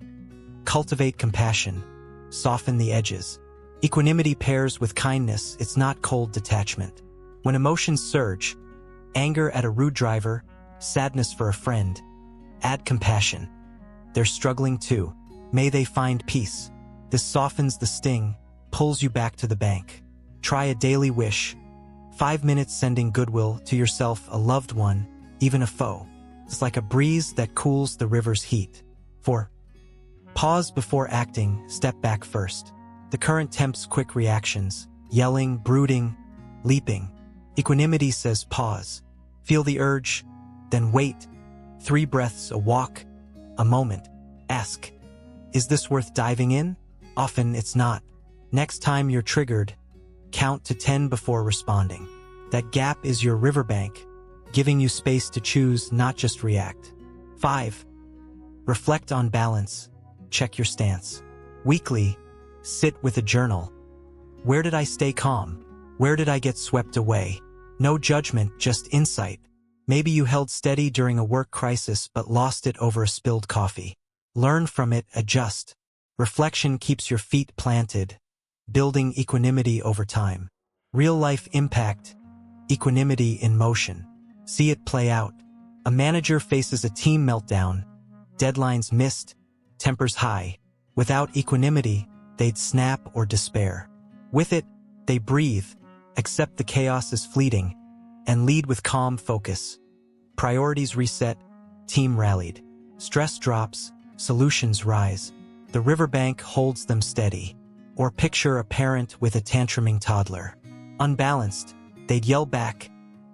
Cultivate compassion. Soften the edges. Equanimity pairs with kindness, it's not cold detachment. When emotions surge, anger at a rude driver, sadness for a friend, add compassion. They're struggling too. May they find peace. This softens the sting, pulls you back to the bank. Try a daily wish. 5 minutes sending goodwill to yourself, a loved one, even a foe. It's like a breeze that cools the river's heat. 4. Pause before acting, step back first. The current tempts quick reactions, yelling, brooding, leaping. Equanimity says pause. Feel the urge, then wait. 3 breaths, a walk, a moment. Ask, is this worth diving in? Often it's not. Next time you're triggered, count to 10 before responding. That gap is your riverbank, giving you space to choose, not just react. 5. Reflect on balance. Check your stance. Weekly, sit with a journal. Where did I stay calm? Where did I get swept away? No judgment, just insight. Maybe you held steady during a work crisis but lost it over a spilled coffee. Learn from it, adjust. Reflection keeps your feet planted, building equanimity over time. Real-life impact, equanimity in motion. See it play out. A manager faces a team meltdown, deadlines missed, tempers high. Without equanimity, they'd snap or despair. With it, they breathe, accept the chaos is fleeting, and lead with calm focus. Priorities reset, team rallied. Stress drops, solutions rise. The riverbank holds them steady. Or picture a parent with a tantruming toddler. Unbalanced, they'd yell back,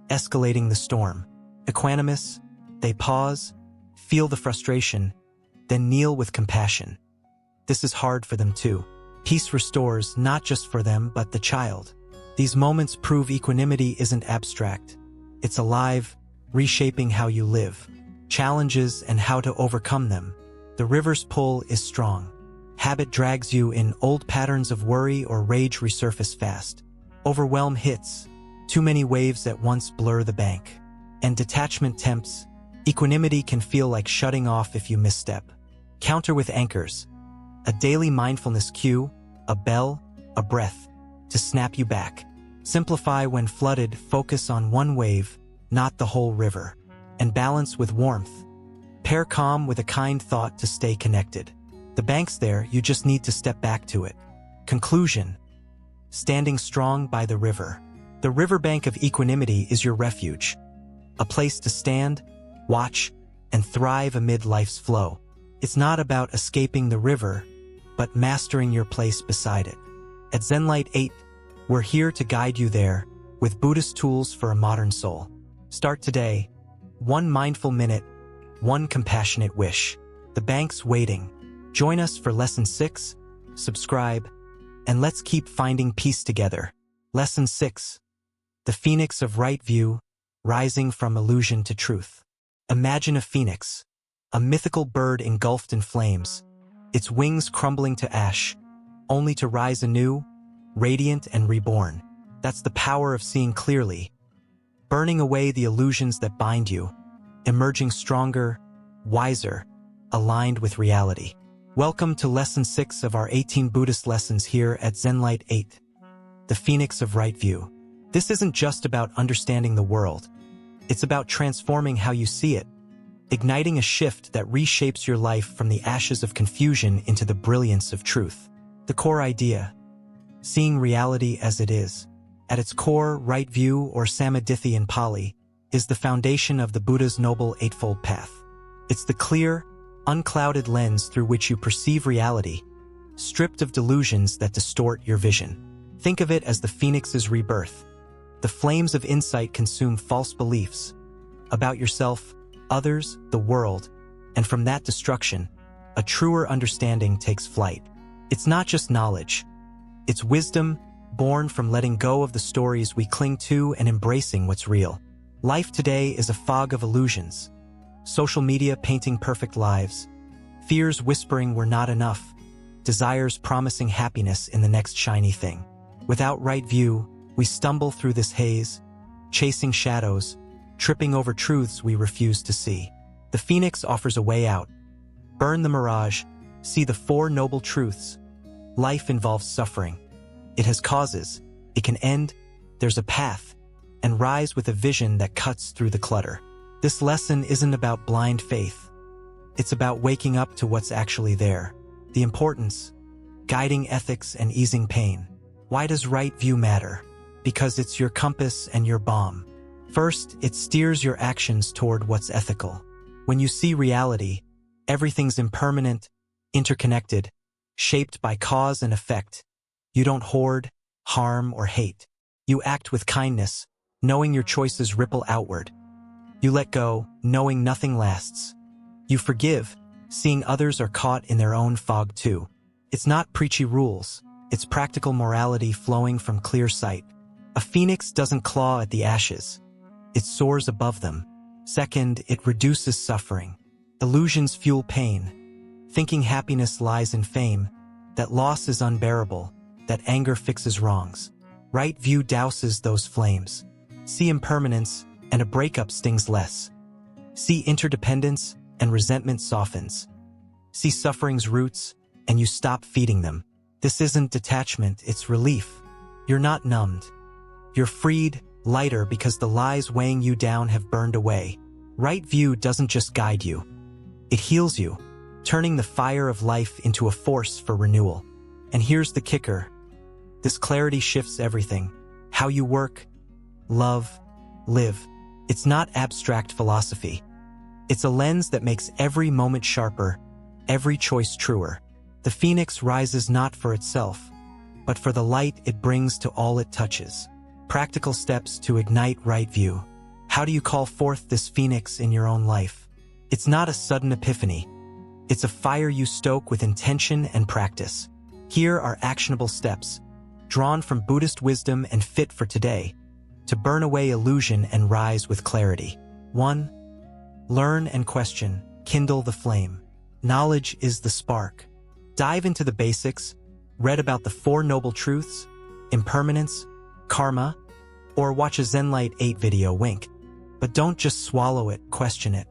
escalating the storm. Equanimous, they pause, feel the frustration, then kneel with compassion. This is hard for them too. Peace restores not just for them but the child. These moments prove equanimity isn't abstract. It's alive, reshaping how you live, challenges and how to overcome them. The river's pull is strong. Habit drags you in, old patterns of worry or rage resurface fast. Overwhelm hits, too many waves at once blur the bank. And detachment tempts, equanimity can feel like shutting off if you misstep. Counter with anchors, a daily mindfulness cue, a bell, a breath, to snap you back. Simplify when flooded, focus on one wave, not the whole river. And balance with warmth. Pair calm with a kind thought to stay connected. The bank's there, you just need to step back to it. Conclusion. Standing strong by the river. The riverbank of equanimity is your refuge. A place to stand, watch, and thrive amid life's flow. It's not about escaping the river, but mastering your place beside it. At ZenLight 8, we're here to guide you there with Buddhist tools for a modern soul. Start today. One mindful minute, one compassionate wish. The bank's waiting. Join us for Lesson 6, subscribe, and let's keep finding peace together. Lesson 6. The Phoenix of Right View, Rising from Illusion to Truth. Imagine a phoenix, a mythical bird engulfed in flames, its wings crumbling to ash, only to rise anew, radiant and reborn. That's the power of seeing clearly, burning away the illusions that bind you, emerging stronger, wiser, aligned with reality. Welcome to Lesson 6 of our 18 Buddhist lessons here at ZenLight 8. The Phoenix of Right View. This isn't just about understanding the world. It's about transforming how you see it, igniting a shift that reshapes your life from the ashes of confusion into the brilliance of truth. The core idea, seeing reality as it is. At its core, right view, or Samadhithi in Pali, is the foundation of the Buddha's Noble Eightfold Path. It's the clear, unclouded lens through which you perceive reality, stripped of delusions that distort your vision. Think of it as the phoenix's rebirth. The flames of insight consume false beliefs about yourself, others, the world, and from that destruction, a truer understanding takes flight. It's not just knowledge. It's wisdom, born from letting go of the stories we cling to and embracing what's real. Life today is a fog of illusions. Social media painting perfect lives, fears whispering we're not enough, desires promising happiness in the next shiny thing. Without right view, we stumble through this haze, chasing shadows, tripping over truths we refuse to see. The Phoenix offers a way out. Burn the mirage, see the four noble truths. Life involves suffering. It has causes, it can end, there's a path, and rise with a vision that cuts through the clutter. This lesson isn't about blind faith. It's about waking up to what's actually there. The importance, guiding ethics and easing pain. Why does right view matter? Because it's your compass and your balm. First, it steers your actions toward what's ethical. When you see reality, everything's impermanent, interconnected, shaped by cause and effect. You don't hoard, harm, or hate. You act with kindness, knowing your choices ripple outward. You let go, knowing nothing lasts. You forgive, seeing others are caught in their own fog too. It's not preachy rules. It's practical morality flowing from clear sight. A phoenix doesn't claw at the ashes. It soars above them. Second, it reduces suffering. Illusions fuel pain. Thinking happiness lies in fame, that loss is unbearable, that anger fixes wrongs. Right view douses those flames. See impermanence, and a breakup stings less. See interdependence, and resentment softens. See suffering's roots, and you stop feeding them. This isn't detachment, it's relief. You're not numbed. You're freed, lighter because the lies weighing you down have burned away. Right view doesn't just guide you. It heals you, turning the fire of life into a force for renewal. And here's the kicker. This clarity shifts everything. How you work, love, live. It's not abstract philosophy. It's a lens that makes every moment sharper, every choice truer. The phoenix rises not for itself, but for the light it brings to all it touches. Practical steps to ignite right view. How do you call forth this phoenix in your own life? It's not a sudden epiphany. It's a fire you stoke with intention and practice. Here are actionable steps, drawn from Buddhist wisdom and fit for today, to burn away illusion and rise with clarity. 1. Learn and question, kindle the flame. Knowledge is the spark. Dive into the basics, read about the Four Noble Truths, impermanence, karma, or watch a ZenLight 8 video wink. But don't just swallow it, question it.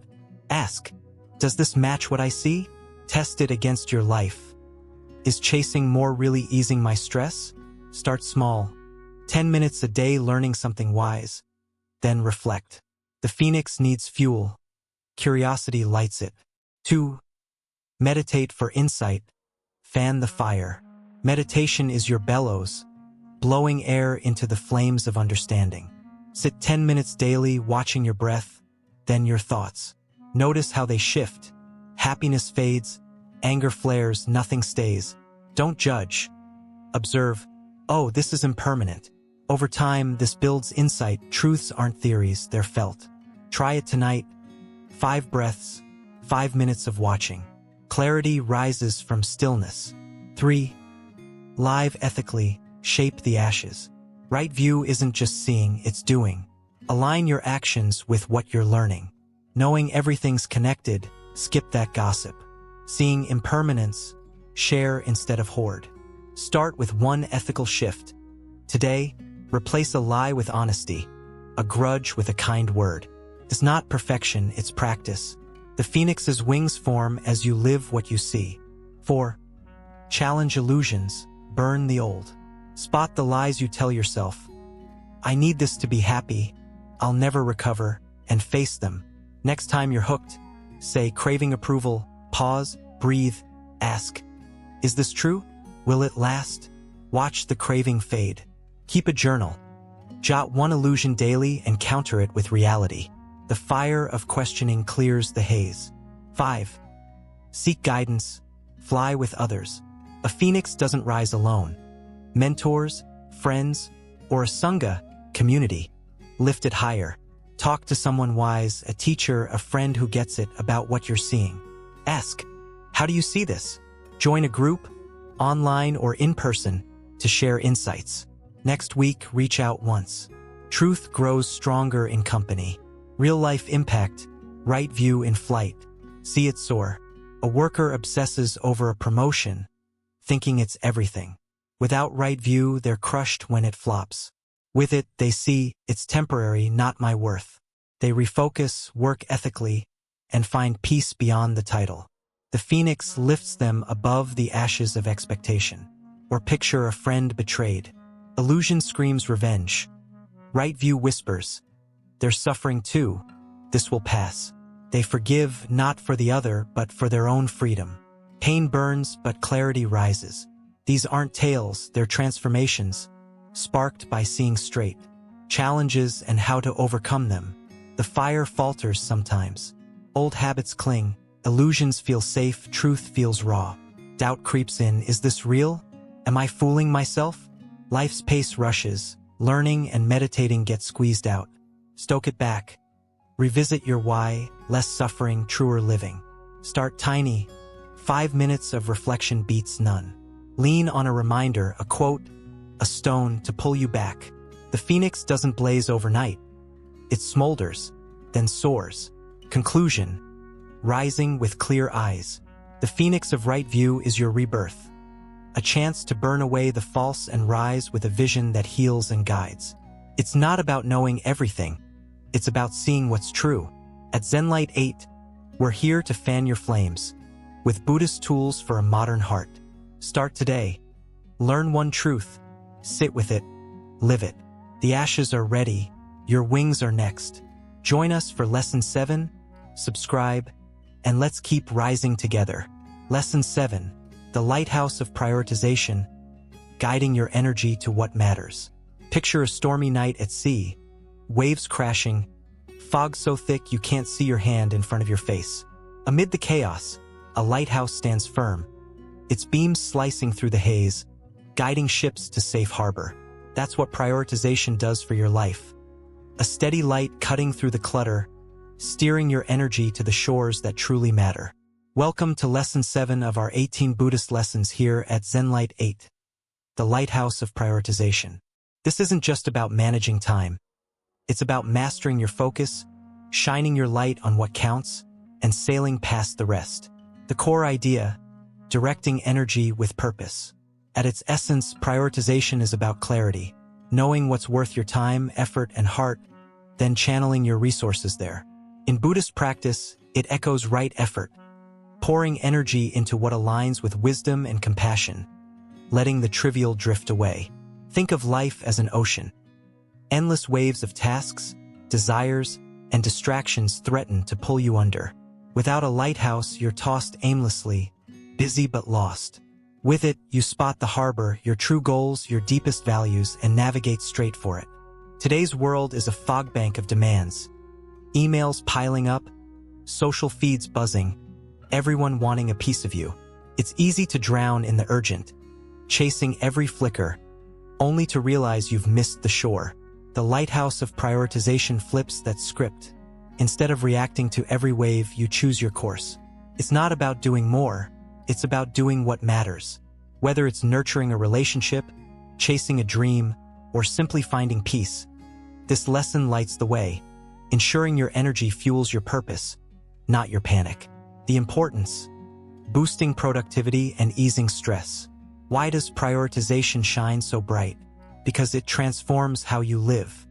Ask, does this match what I see? Test it against your life. Is chasing more really easing my stress? Start small. 10 minutes a day learning something wise. Then reflect. The phoenix needs fuel. Curiosity lights it. 2. Meditate for insight. Fan the fire. Meditation is your bellows, blowing air into the flames of understanding. Sit 10 minutes daily watching your breath, then your thoughts. Notice how they shift. Happiness fades, anger flares, nothing stays. Don't judge. Observe. Oh, this is impermanent. Over time, this builds insight. Truths aren't theories, they're felt. Try it tonight. 5 breaths, 5 minutes of watching. Clarity rises from stillness. 3. Live ethically, shape the ashes. Right view isn't just seeing, it's doing. Align your actions with what you're learning. Knowing everything's connected, skip that gossip. Seeing impermanence, share instead of hoard. Start with one ethical shift. Today, replace a lie with honesty, a grudge with a kind word. It's not perfection, it's practice. The phoenix's wings form as you live what you see. 4. Challenge illusions, burn the old. Spot the lies you tell yourself. I need this to be happy, I'll never recover, and face them. Next time you're hooked, say craving approval, pause, breathe, ask, is this true? Will it last? Watch the craving fade. Keep a journal. Jot one illusion daily and counter it with reality. The fire of questioning clears the haze. 5. Seek guidance. Fly with others. A phoenix doesn't rise alone. Mentors, friends, or a sangha, community, lift it higher. Talk to someone wise, a teacher, a friend who gets it about what you're seeing. Ask, how do you see this? Join a group, online or in person, to share insights. Next week, reach out once. Truth grows stronger in company. Real-life impact, right view in flight. See it soar. A worker obsesses over a promotion, thinking it's everything. Without right view, they're crushed when it flops. With it, they see, it's temporary, not my worth. They refocus, work ethically, and find peace beyond the title. The phoenix lifts them above the ashes of expectation. Or picture a friend betrayed. Illusion screams revenge. Right view whispers, they're suffering too. This will pass. They forgive not for the other, but for their own freedom. Pain burns, but clarity rises. These aren't tales, they're transformations, sparked by seeing straight. Challenges and how to overcome them. The fire falters sometimes. Old habits cling. Illusions feel safe, truth feels raw. Doubt creeps in, is this real? Am I fooling myself? Life's pace rushes. Learning and meditating get squeezed out. Stoke it back. Revisit your why, less suffering, truer living. Start tiny. 5 minutes of reflection beats none. Lean on a reminder, a quote, a stone to pull you back. The phoenix doesn't blaze overnight. It smolders, then soars. Conclusion: rising with clear eyes. The phoenix of right view is your rebirth. A chance to burn away the false and rise with a vision that heals and guides. It's not about knowing everything. It's about seeing what's true. At ZenLight 8, we're here to fan your flames with Buddhist tools for a modern heart. Start today. Learn one truth. Sit with it. Live it. The ashes are ready. Your wings are next. Join us for Lesson 7. Subscribe, and let's keep rising together. Lesson 7. The Lighthouse of Prioritization, guiding your energy to what matters. Picture a stormy night at sea, waves crashing, fog so thick you can't see your hand in front of your face. Amid the chaos, a lighthouse stands firm, its beams slicing through the haze, guiding ships to safe harbor. That's what prioritization does for your life. A steady light cutting through the clutter, steering your energy to the shores that truly matter. Welcome to Lesson 7 of our 18 Buddhist lessons here at ZenLight 8, the Lighthouse of Prioritization. This isn't just about managing time. It's about mastering your focus, shining your light on what counts, and sailing past the rest. The core idea: directing energy with purpose. At its essence, prioritization is about clarity, knowing what's worth your time, effort, and heart, then channeling your resources there. In Buddhist practice, it echoes right effort, pouring energy into what aligns with wisdom and compassion, letting the trivial drift away. Think of life as an ocean. Endless waves of tasks, desires, and distractions threaten to pull you under. Without a lighthouse, you're tossed aimlessly, busy but lost. With it, you spot the harbor, your true goals, your deepest values, and navigate straight for it. Today's world is a fog bank of demands. Emails piling up, social feeds buzzing, everyone wanting a piece of you. It's easy to drown in the urgent, chasing every flicker, only to realize you've missed the shore. The lighthouse of prioritization flips that script. Instead of reacting to every wave, you choose your course. It's not about doing more, it's about doing what matters. Whether it's nurturing a relationship, chasing a dream, or simply finding peace, this lesson lights the way, ensuring your energy fuels your purpose, not your panic. The importance: boosting productivity and easing stress. Why does prioritization shine so bright? Because it transforms how you live.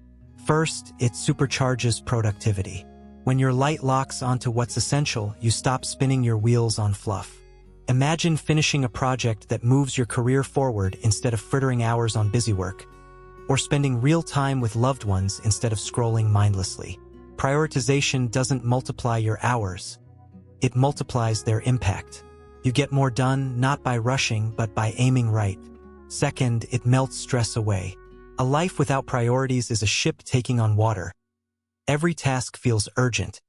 First, it supercharges productivity. When your light locks onto what's essential, you stop spinning your wheels on fluff. Imagine finishing a project that moves your career forward instead of frittering hours on busy work, or spending real time with loved ones instead of scrolling mindlessly. Prioritization doesn't multiply your hours, it multiplies their impact. You get more done not by rushing but by aiming right. Second, it melts stress away. A life without priorities is a ship taking on water. Every task feels urgent.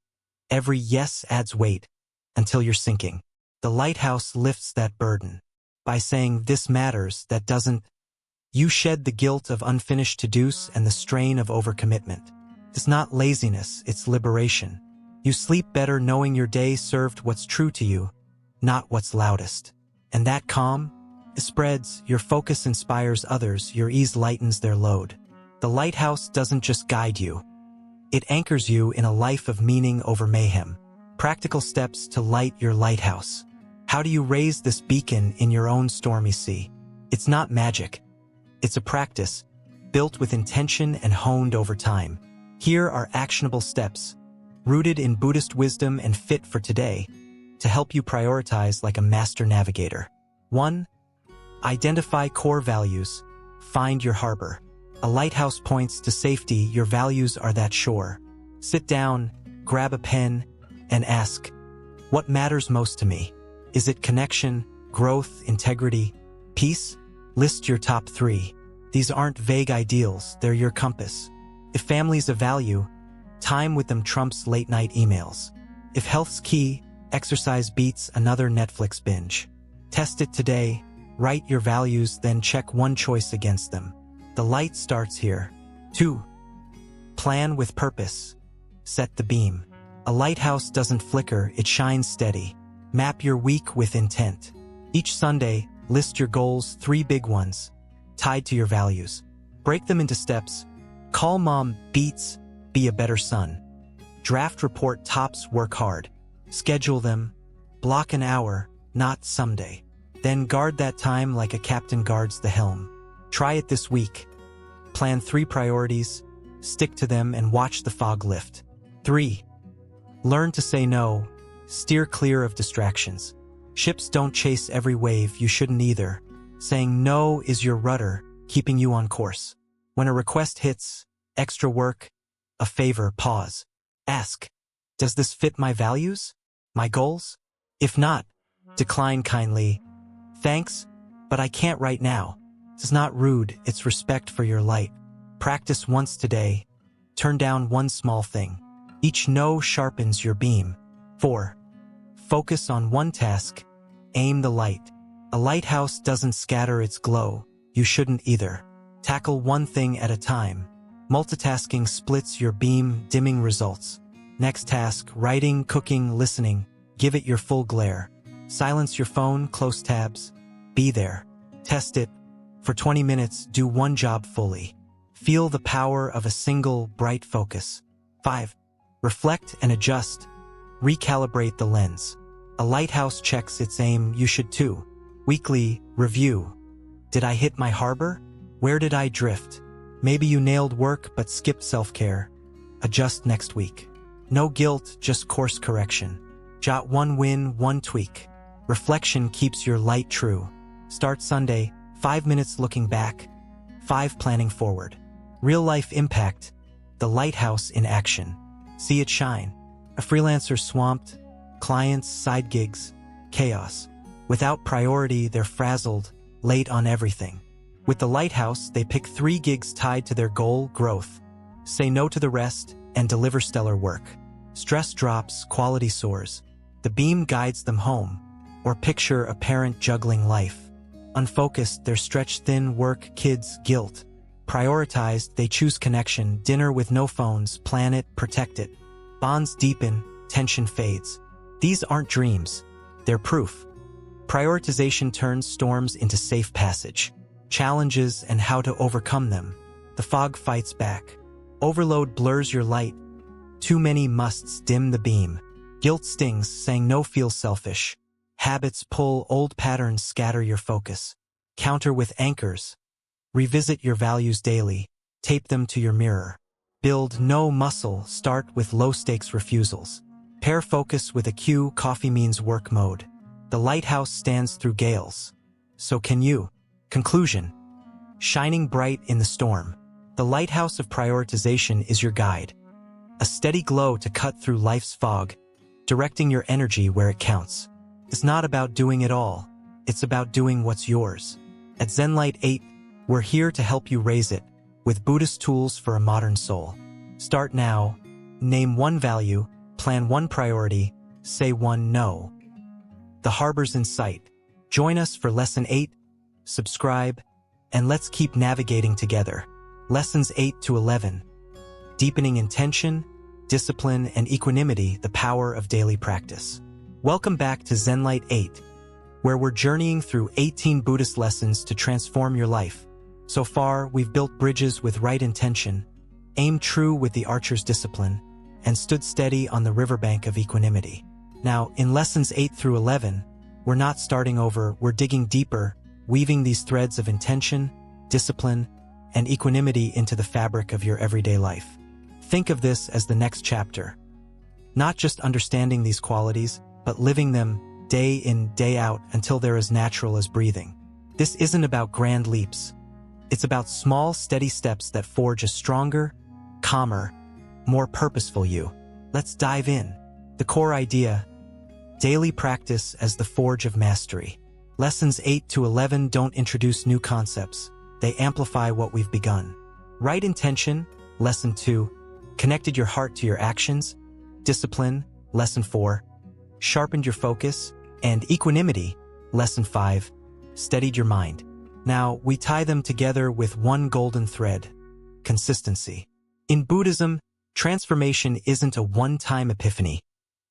Every yes adds weight, until you're sinking. The lighthouse lifts that burden. By saying this matters, that doesn't, you shed the guilt of unfinished to-dos and the strain of overcommitment. It's not laziness, it's liberation. You sleep better knowing your day served what's true to you, not what's loudest. And that calm, it spreads, your focus inspires others, your ease lightens their load. The lighthouse doesn't just guide you. It anchors you in a life of meaning over mayhem. Practical steps to light your lighthouse. How do you raise this beacon in your own stormy sea? It's not magic. It's a practice, built with intention and honed over time. Here are actionable steps, rooted in Buddhist wisdom and fit for today, to help you prioritize like a master navigator. 1. Identify core values. Find your harbor. A lighthouse points to safety, your values are that shore. Sit down, grab a pen, and ask, what matters most to me? Is it connection, growth, integrity, peace? List your top 3. These aren't vague ideals, they're your compass. If family's a value, time with them trumps late-night emails. If health's key, exercise beats another Netflix binge. Test it today, write your values, then check one choice against them. The light starts here. 2. Plan with purpose. Set the beam. A lighthouse doesn't flicker, it shines steady. Map your week with intent. Each Sunday, list your goals, 3 big ones, tied to your values. Break them into steps, Call mom beats be a better son. Draft report tops work hard. Schedule them. Block an hour, not someday. Then guard that time like a captain guards the helm. Try it this week. Plan 3 priorities, stick to them and watch the fog lift. 3. Learn to say no, steer clear of distractions. Ships don't chase every wave, you shouldn't either. Saying no is your rudder, keeping you on course. When a request hits, extra work, a favor, pause. Ask, does this fit my values? My goals? If not, decline kindly. Thanks, but I can't right now. It's not rude, it's respect for your light. Practice once today. Turn down one small thing. Each no sharpens your beam. 4. Focus on one task. Aim the light. A lighthouse doesn't scatter its glow. You shouldn't either. Tackle one thing at a time. Multitasking splits your beam, dimming results. Next task, writing, cooking, listening. Give it your full glare. Silence your phone, close tabs. Be there. Test it. For 20 minutes, do one job fully. Feel the power of a single, bright focus. 5. Reflect and adjust. Recalibrate the lens. A lighthouse checks its aim, you should too. Weekly review. Did I hit my harbor? Where did I drift? Maybe you nailed work but skipped self-care. Adjust next week. No guilt, just course correction. Jot one win, one tweak. Reflection keeps your light true. Start Sunday, 5 minutes looking back, 5 planning forward. Real-life impact, the lighthouse in action. See it shine. A freelancer swamped, clients, side gigs, chaos. Without priority, they're frazzled, late on everything. With the lighthouse, they pick 3 gigs tied to their goal, growth. Say no to the rest and deliver stellar work. Stress drops, quality soars. The beam guides them home. Or picture a parent juggling life. Unfocused, they're stretched thin, work, kids, guilt. Prioritized, they choose connection, dinner with no phones, plan it, protect it. Bonds deepen, tension fades. These aren't dreams, they're proof. Prioritization turns storms into safe passage. Challenges and how to overcome them. The fog fights back. Overload blurs your light. Too many musts dim the beam. Guilt stings, saying no feels selfish. Habits pull, old patterns scatter your focus. Counter with anchors. Revisit your values daily. Tape them to your mirror. Build no muscle, start with low-stakes refusals. Pair focus with a cue, coffee means work mode. The lighthouse stands through gales. So can you. Conclusion. Shining bright in the storm. The lighthouse of prioritization is your guide. A steady glow to cut through life's fog, directing your energy where it counts. It's not about doing it all. It's about doing what's yours. At ZenLight 8, we're here to help you raise it with Buddhist tools for a modern soul. Start now. Name one value, plan one priority, say one no. The harbor's in sight. Join us for Lesson 8, subscribe, and let's keep navigating together. Lessons 8 to 11. Deepening intention, discipline, and equanimity, the power of daily practice. Welcome back to ZenLight 8, where we're journeying through 18 Buddhist lessons to transform your life. So far, we've built bridges with right intention, aimed true with the archer's discipline, and stood steady on the riverbank of equanimity. Now, in Lessons 8 through 11, we're not starting over, we're digging deeper, weaving these threads of intention, discipline, and equanimity into the fabric of your everyday life. Think of this as the next chapter. Not just understanding these qualities, but living them day in, day out until they're as natural as breathing. This isn't about grand leaps. It's about small, steady steps that forge a stronger, calmer, more purposeful you. Let's dive in. The core idea: daily practice as the forge of mastery. Lessons 8 to 11 don't introduce new concepts. They amplify what we've begun. Right intention, Lesson 2, connected your heart to your actions. Discipline, Lesson 4, sharpened your focus. And equanimity, Lesson 5, steadied your mind. Now, we tie them together with one golden thread: consistency. In Buddhism, transformation isn't a one-time epiphany.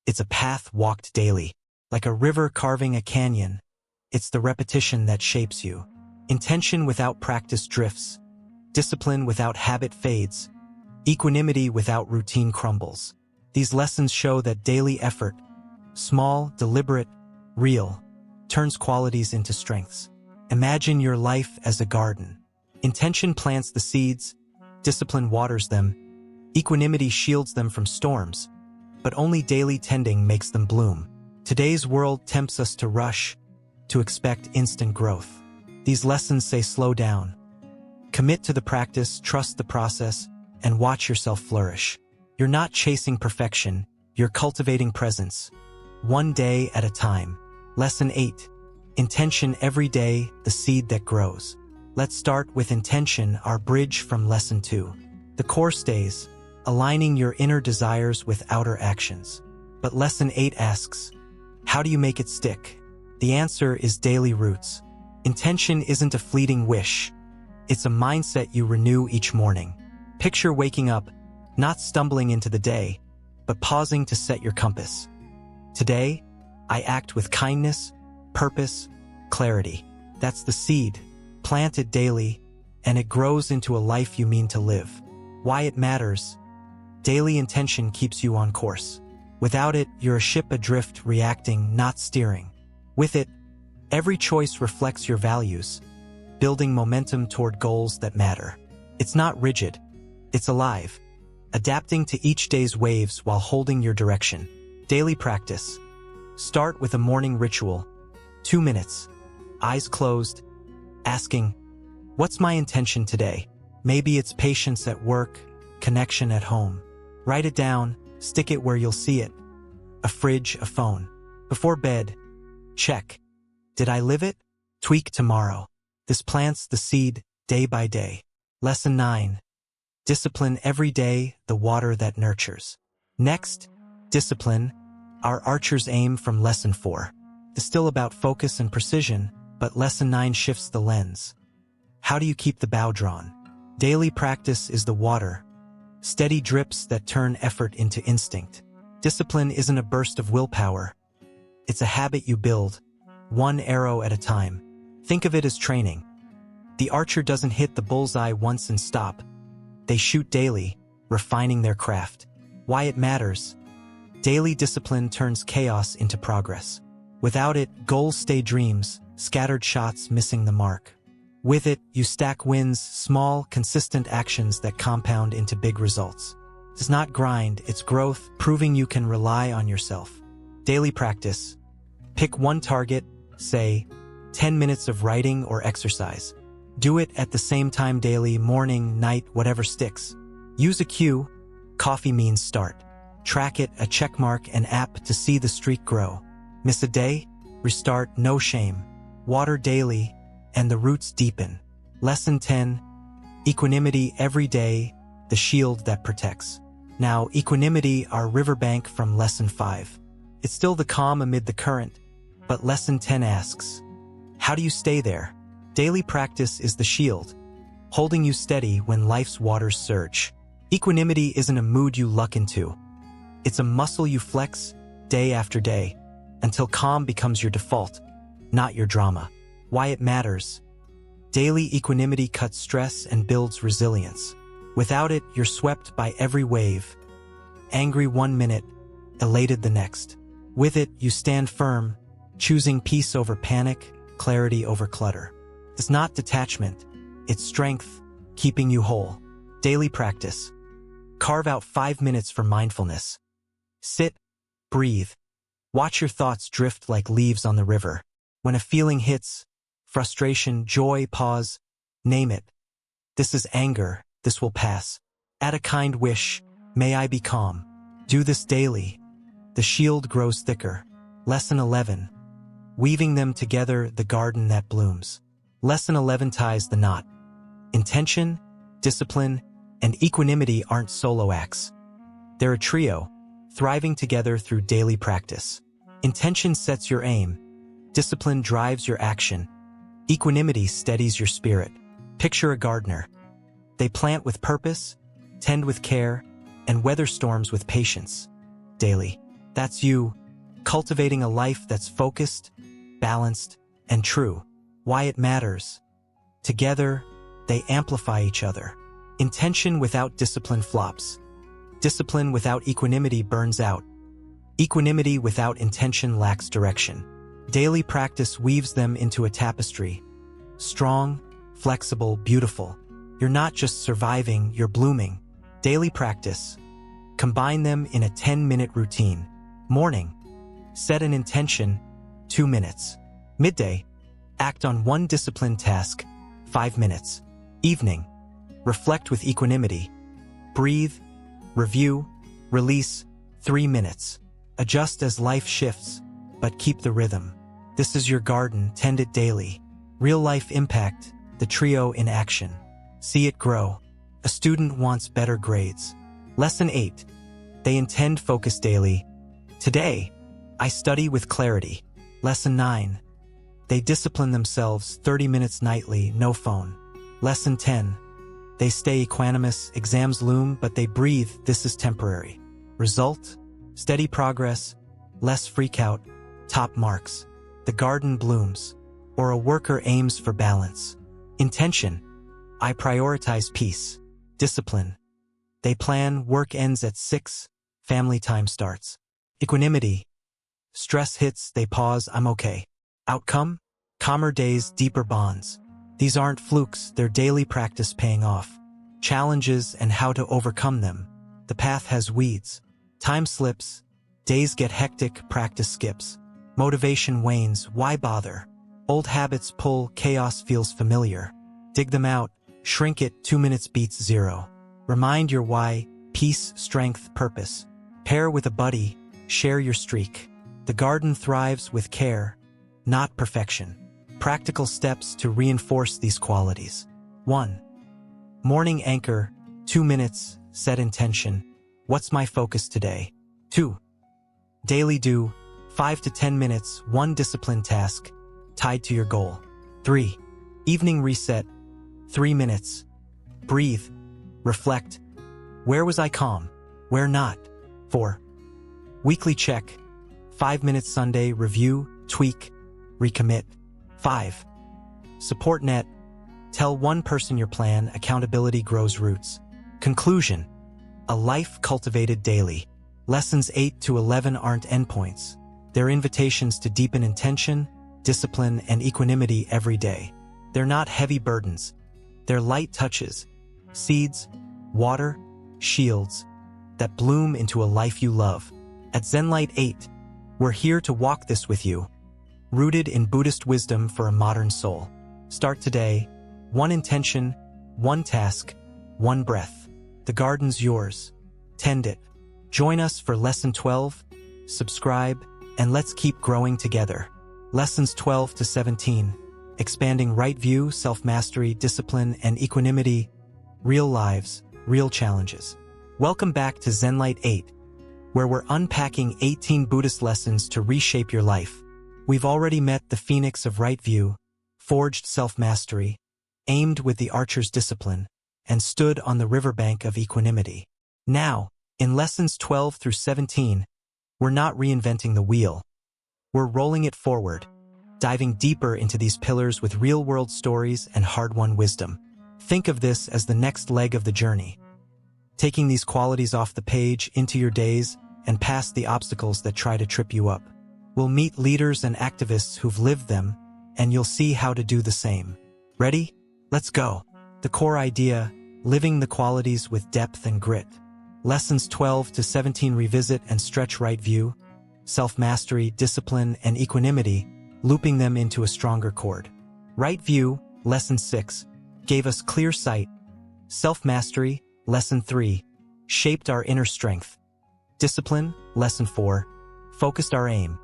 It's a path walked daily, like a river carving a canyon. It's the repetition that shapes you. Intention without practice drifts. Discipline without habit fades. Equanimity without routine crumbles. These lessons show that daily effort, small, deliberate, real, turns qualities into strengths. Imagine your life as a garden. Intention plants the seeds, discipline waters them, equanimity shields them from storms, but only daily tending makes them bloom. Today's world tempts us to rush, to expect instant growth. These lessons say slow down. Commit to the practice, trust the process, and watch yourself flourish. You're not chasing perfection, you're cultivating presence. One day at a time. Lesson 8. Intention every day, the seed that grows. Let's start with intention, our bridge from Lesson 2. The core stays, aligning your inner desires with outer actions. But Lesson 8 asks, how do you make it stick? The answer is daily roots. Intention isn't a fleeting wish. It's a mindset you renew each morning. Picture waking up, not stumbling into the day, but pausing to set your compass. Today, I act with kindness, purpose, clarity. That's the seed. Plant it daily, and it grows into a life you mean to live. Why it matters. Daily intention keeps you on course. Without it, you're a ship adrift, reacting, not steering. With it, every choice reflects your values, building momentum toward goals that matter. It's not rigid, it's alive, adapting to each day's waves while holding your direction. Daily practice. Start with a morning ritual. 2 minutes, eyes closed, asking, what's my intention today? Maybe it's patience at work, connection at home. Write it down, stick it where you'll see it. A fridge, a phone. Before bed, check. Did I live it? Tweak tomorrow. This plants the seed day by day. Lesson 9. Discipline every day, the water that nurtures. Next, discipline, our archer's aim from Lesson 4. It's still about focus and precision, but Lesson 9 shifts the lens. How do you keep the bow drawn? Daily practice is the water, steady drips that turn effort into instinct. Discipline isn't a burst of willpower. It's a habit you build, one arrow at a time. Think of it as training. The archer doesn't hit the bullseye once and stop. They shoot daily, refining their craft. Why it matters. Daily discipline turns chaos into progress. Without it, goals stay dreams, scattered shots missing the mark. With it, you stack wins, small, consistent actions that compound into big results. It's not grind, it's growth, proving you can rely on yourself. Daily practice. Pick one target, say, 10 minutes of writing or exercise. Do it at the same time daily, morning, night, whatever sticks. Use a cue. Coffee means start. Track it, a checkmark, an app to see the streak grow. Miss a day? Restart, no shame. Water daily, and the roots deepen. Lesson 10. Equanimity every day, the shield that protects. Now, equanimity, our riverbank from Lesson 5. It's still the calm amid the current, but Lesson 10 asks, how do you stay there? Daily practice is the shield, holding you steady when life's waters surge. Equanimity isn't a mood you luck into. It's a muscle you flex day after day, until calm becomes your default, not your drama. Why it matters. Daily equanimity cuts stress and builds resilience. Without it, you're swept by every wave. Angry 1 minute, elated the next. With it, you stand firm, choosing peace over panic, clarity over clutter. It's not detachment, it's strength, keeping you whole. Daily practice. Carve out 5 minutes for mindfulness. Sit, breathe. Watch your thoughts drift like leaves on the river. When a feeling hits, frustration, joy, pause, name it. This is anger, this will pass. Add a kind wish, may I be calm. Do this daily. The shield grows thicker. Lesson 11. Weaving them together, the garden that blooms. Lesson 11 ties the knot. Intention, discipline, and equanimity aren't solo acts. They're a trio, thriving together through daily practice. Intention sets your aim. Discipline drives your action. Equanimity steadies your spirit. Picture a gardener. They plant with purpose, tend with care, and weather storms with patience. Daily. That's you, cultivating a life that's focused, balanced, and true. Why it matters. Together, they amplify each other. Intention without discipline flops. Discipline without equanimity burns out. Equanimity without intention lacks direction. Daily practice weaves them into a tapestry. Strong, flexible, beautiful. You're not just surviving, you're blooming. Daily practice. Combine them in a 10-minute routine. Morning. Set an intention, 2 minutes. Midday. Act on one disciplined task, 5 minutes. Evening. Reflect with equanimity. Breathe, review, release, 3 minutes. Adjust as life shifts, but keep the rhythm. This is your garden, tend it daily. Real-life impact, the trio in action. See it grow. A student wants better grades. Lesson 8. They intend focus daily. Today, I study with clarity. Lesson 9. They discipline themselves 30 minutes nightly, no phone. Lesson 10. They stay equanimous, exams loom, but they breathe, this is temporary. Result? Steady progress, less freakout, top marks. The garden blooms, or a worker aims for balance. Intention. I prioritize peace. Discipline. They plan, work ends at 6, family time starts. Equanimity. Stress hits, they pause, I'm okay. Outcome? Calmer days, deeper bonds. These aren't flukes, they're daily practice paying off. Challenges and how to overcome them. The path has weeds. Time slips. Days get hectic, practice skips. Motivation wanes, why bother? Old habits pull, chaos feels familiar. Dig them out, shrink it, 2 minutes beats 0. Remind your why, peace, strength, purpose. Pair with a buddy, share your streak. The garden thrives with care, not perfection. Practical steps to reinforce these qualities. 1. Morning anchor, 2 minutes, set intention. What's my focus today? 2. Daily do, 5 to 10 minutes, one disciplined task, tied to your goal. 3. Evening reset, 3 minutes. Breathe, reflect. Where was I calm? Where not? 4. Weekly check, 5 minutes Sunday, review, tweak, recommit. 5. Support net, tell one person your plan, accountability grows roots. Conclusion. A life cultivated daily. Lessons 8 to 11 aren't endpoints. They're invitations to deepen intention, discipline, and equanimity every day. They're not heavy burdens. They're light touches, seeds, water, shields that bloom into a life you love. At ZenLight 8, we're here to walk this with you, rooted in Buddhist wisdom for a modern soul. Start today, one intention, one task, one breath. The garden's yours. Tend it. Join us for Lesson 12, subscribe, and let's keep growing together. Lessons 12 to 17, expanding right view, self-mastery, discipline, and equanimity, real lives, real challenges. Welcome back to ZenLight 8, where we're unpacking 18 Buddhist lessons to reshape your life. We've already met the phoenix of right view, forged self-mastery, aimed with the archer's discipline, and stood on the riverbank of equanimity. Now, in Lessons 12 through 17, we're not reinventing the wheel. We're rolling it forward, diving deeper into these pillars with real-world stories and hard-won wisdom. Think of this as the next leg of the journey, taking these qualities off the page into your days and past the obstacles that try to trip you up. We'll meet leaders and activists who've lived them, and you'll see how to do the same. Ready? Let's go. The core idea, living the qualities with depth and grit. Lessons 12 to 17 revisit and stretch right view, self-mastery, discipline, and equanimity, looping them into a stronger chord. Right view, Lesson 6, gave us clear sight. Self-mastery, Lesson 3, shaped our inner strength. Discipline, Lesson 4, focused our aim.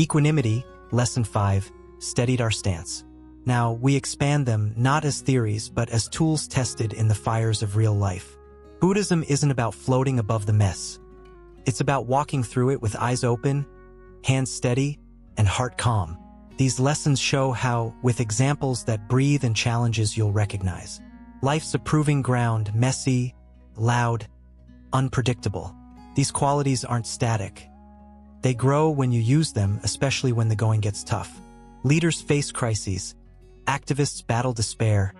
Equanimity, Lesson 5, steadied our stance. Now, we expand them not as theories but as tools tested in the fires of real life. Buddhism isn't about floating above the mess. It's about walking through it with eyes open, hands steady, and heart calm. These lessons show how, with examples that breathe and challenges you'll recognize. Life's a proving ground, messy, loud, unpredictable. These qualities aren't static. They grow when you use them, especially when the going gets tough. Leaders face crises. Activists battle despair.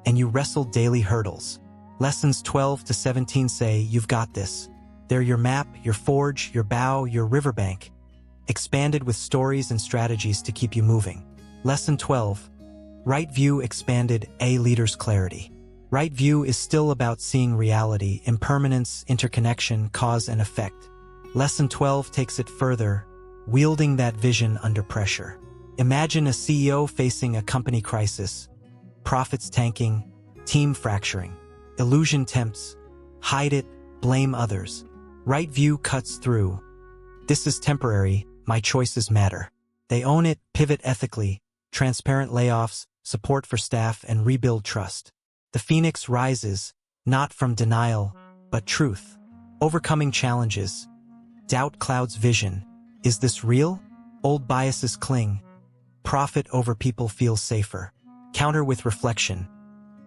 and you wrestle daily hurdles. Lessons 12 to 17 say you've got this. They're your map, your forge, your bow, your riverbank, expanded with stories and strategies to keep you moving. Lesson 12. Right view expanded, a leader's clarity. Right view is still about seeing reality, impermanence, interconnection, cause and effect. Lesson 12 takes it further, wielding that vision under pressure. Imagine a CEO facing a company crisis, profits tanking, team fracturing. Illusion tempts, hide it, blame others. Right view cuts through. This is temporary, my choices matter. They own it, pivot ethically, transparent layoffs, support for staff, and rebuild trust. The phoenix rises, not from denial, but truth. Overcoming challenges. Doubt clouds vision. Is this real? Old biases cling. Profit over people feels safer. Counter with reflection.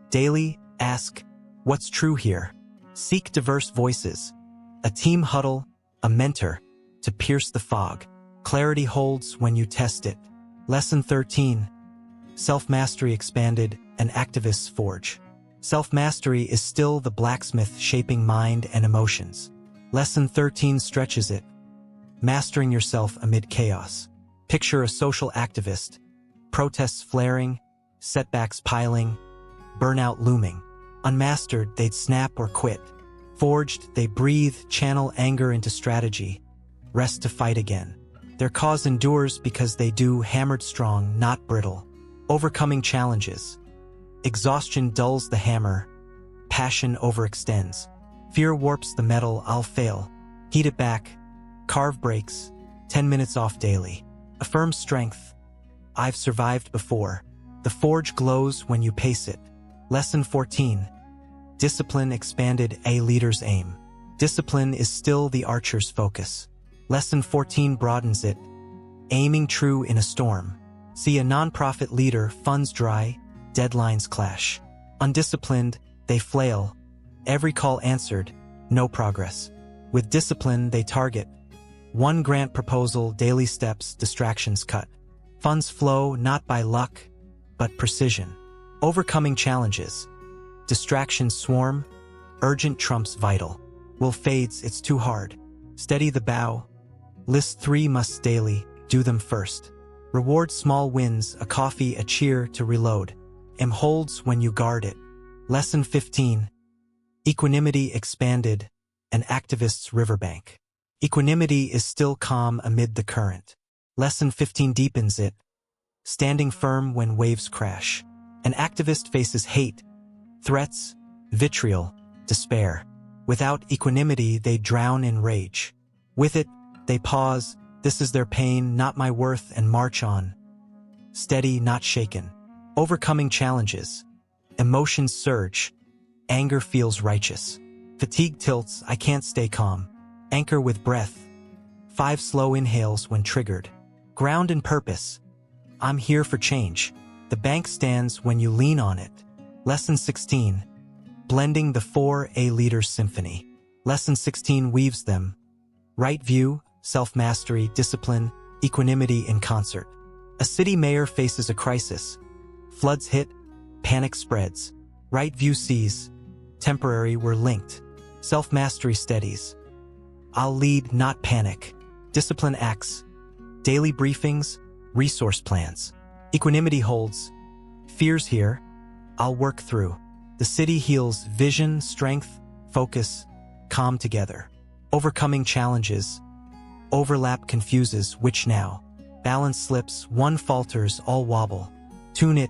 Daily, ask, what's true here? Seek diverse voices. A team huddle, a mentor, to pierce the fog. Clarity holds when you test it. Lesson 13. Self-mastery expanded, an activist's forge. Self-mastery is still the blacksmith shaping mind and emotions. Lesson 13 stretches it. Mastering yourself amid chaos. Picture a social activist. Protests flaring, setbacks piling, burnout looming. Unmastered, they'd snap or quit. Forged, they breathe, channel anger into strategy, rest to fight again. Their cause endures because they do, hammered strong, not brittle. Overcoming challenges. Exhaustion dulls the hammer. Passion overextends. Fear warps the metal, I'll fail. Heat it back. Carve breaks. 10 minutes off daily. Affirm strength. I've survived before. The forge glows when you pace it. Lesson 14. Discipline expanded, a leader's aim. Discipline is still the archer's focus. Lesson 14 broadens it. Aiming true in a storm. See a nonprofit leader, funds dry, deadlines clash. Undisciplined, they flail. Every call answered, no progress. With discipline, they target. One grant proposal, daily steps, distractions cut. Funds flow not by luck, but precision. Overcoming challenges. Distractions swarm, urgent trumps vital. Will fades, it's too hard. Steady the bow. List 3 musts daily, do them first. Reward small wins, a coffee, a cheer to reload. M holds when you guard it. Lesson 15. Equanimity expanded, an activist's riverbank. Equanimity is still calm amid the current. Lesson 15 deepens it. Standing firm when waves crash. An activist faces hate, threats, vitriol, despair. Without equanimity, they drown in rage. With it, they pause, this is their pain, not my worth, and march on. Steady, not shaken. Overcoming challenges. Emotions surge. Anger feels righteous. Fatigue tilts, I can't stay calm. Anchor with breath. 5 slow inhales when triggered. Ground in purpose. I'm here for change. The bank stands when you lean on it. Lesson 16. Blending the 4 A leaders symphony. Lesson 16 weaves them. Right view, self-mastery, discipline, equanimity in concert. A city mayor faces a crisis. Floods hit, panic spreads. Right view sees. Temporary, we're linked. Self-mastery steadies. I'll lead, not panic. Discipline acts. Daily briefings, resource plans. Equanimity holds. Fears here, I'll work through. The city heals, vision, strength, focus, calm together. Overcoming challenges. Overlap confuses, which now? Balance slips, one falters, all wobble. Tune it.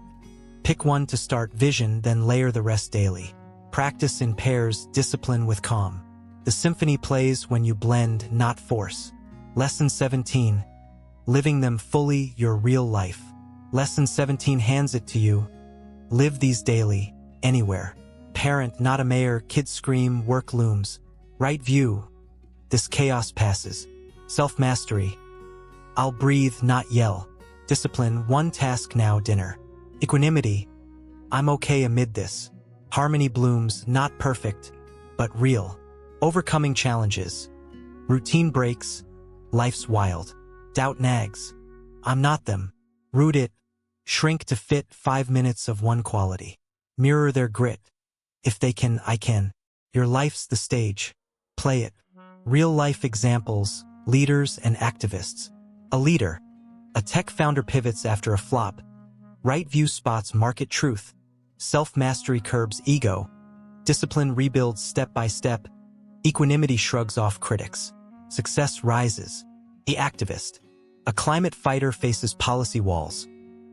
Pick one to start, vision, then layer the rest daily. Practice in pairs, discipline with calm. The symphony plays when you blend, not force. Lesson 17. Living them fully, your real life. Lesson 17 hands it to you. Live these daily, anywhere. Parent, not a mayor, kids scream, work looms. Right view. This chaos passes. Self-mastery. I'll breathe, not yell. Discipline, one task now, dinner. Equanimity. I'm okay amid this. Harmony blooms, not perfect, but real. Overcoming challenges. Routine breaks. Life's wild. Doubt nags. I'm not them. Root it. Shrink to fit 5 minutes of one quality. Mirror their grit. If they can, I can. Your life's the stage. Play it. Real-life examples, leaders and activists. A leader. A tech founder pivots after a flop. Right view spots market truth. Self-mastery curbs ego. Discipline rebuilds step by step. Equanimity shrugs off critics. Success rises. The activist. A climate fighter faces policy walls.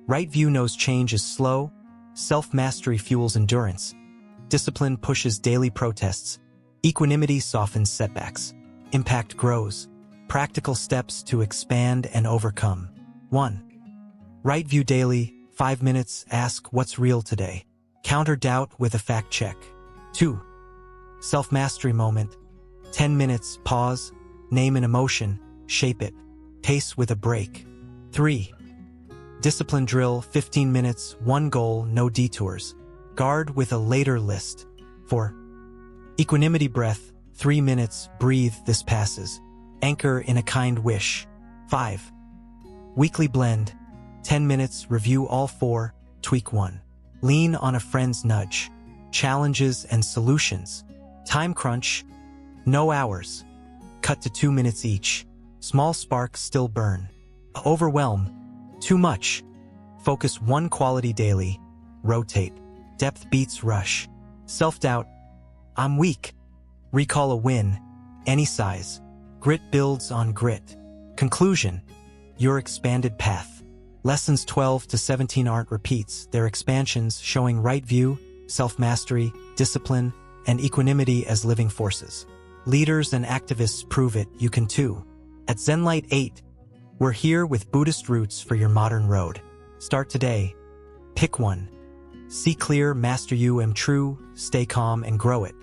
Right view knows change is slow. Self-mastery fuels endurance. Discipline pushes daily protests. Equanimity softens setbacks. Impact grows. Practical steps to expand and overcome. 1. Right view daily, 5 minutes, ask what's real today. Counter doubt with a fact check. 2. Self-mastery moment, 10 minutes, pause, name an emotion, shape it, pace with a break. 3. Discipline drill, 15 minutes, one goal, no detours. Guard with a later list. 4. Equanimity breath, 3 minutes, breathe, this passes. Anchor in a kind wish. 5. Weekly blend, 10 minutes, review all 4, tweak 1. Lean on a friend's nudge. Challenges and solutions. Time crunch, no hours. Cut to 2 minutes each. Small sparks still burn. Overwhelm, too much. Focus one quality daily. Rotate. Depth beats rush. Self-doubt, I'm weak. Recall a win, any size. Grit builds on grit. Conclusion, your expanded path. Lessons 12 to 17 aren't repeats, they're expansions showing right view, self-mastery, discipline, and equanimity as living forces. Leaders and activists prove it, you can too. At ZenLight 8, we're here with Buddhist roots for your modern road. Start today. Pick one. See clear, master you, am true, stay calm and grow it.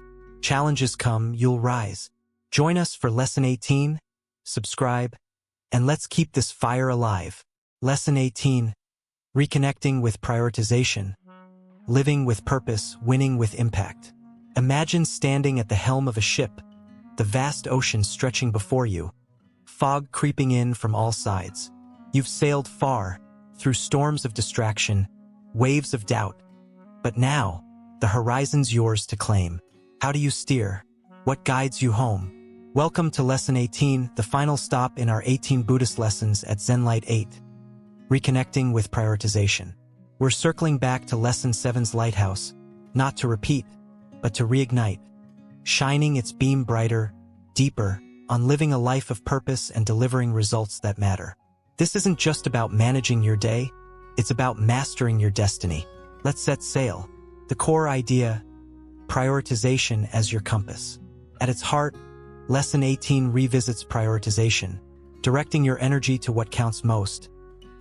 Challenges come, you'll rise. Join us for Lesson 18, subscribe, and let's keep this fire alive. Lesson 18, Reconnecting with Prioritization. Living with purpose, winning with impact. Imagine standing at the helm of a ship, the vast ocean stretching before you, fog creeping in from all sides. You've sailed far, through storms of distraction, waves of doubt. But now, the horizon's yours to claim. How do you steer? What guides you home? Welcome to Lesson 18, the final stop in our 18 Buddhist lessons at ZenLight 8. Reconnecting with Prioritization. We're circling back to Lesson 7's Lighthouse, not to repeat, but to reignite, shining its beam brighter, deeper, on living a life of purpose and delivering results that matter. This isn't just about managing your day, it's about mastering your destiny. Let's set sail. The core idea, prioritization as your compass. At its heart, Lesson 18 revisits prioritization, directing your energy to what counts most,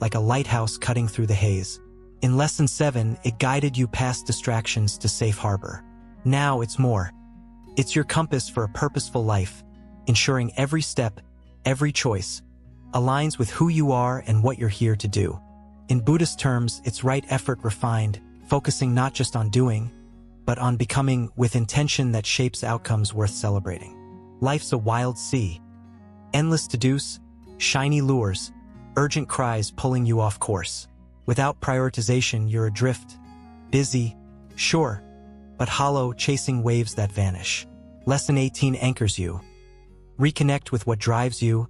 like a lighthouse cutting through the haze. In Lesson 7, it guided you past distractions to safe harbor. Now it's more. It's your compass for a purposeful life, ensuring every step, every choice, aligns with who you are and what you're here to do. In Buddhist terms, it's right effort refined, focusing not just on doing, but on becoming with intention that shapes outcomes worth celebrating. Life's a wild sea. Endless to-dos, shiny lures, urgent cries pulling you off course. Without prioritization, you're adrift, busy, sure, but hollow, chasing waves that vanish. Lesson 18 anchors you. Reconnect with what drives you,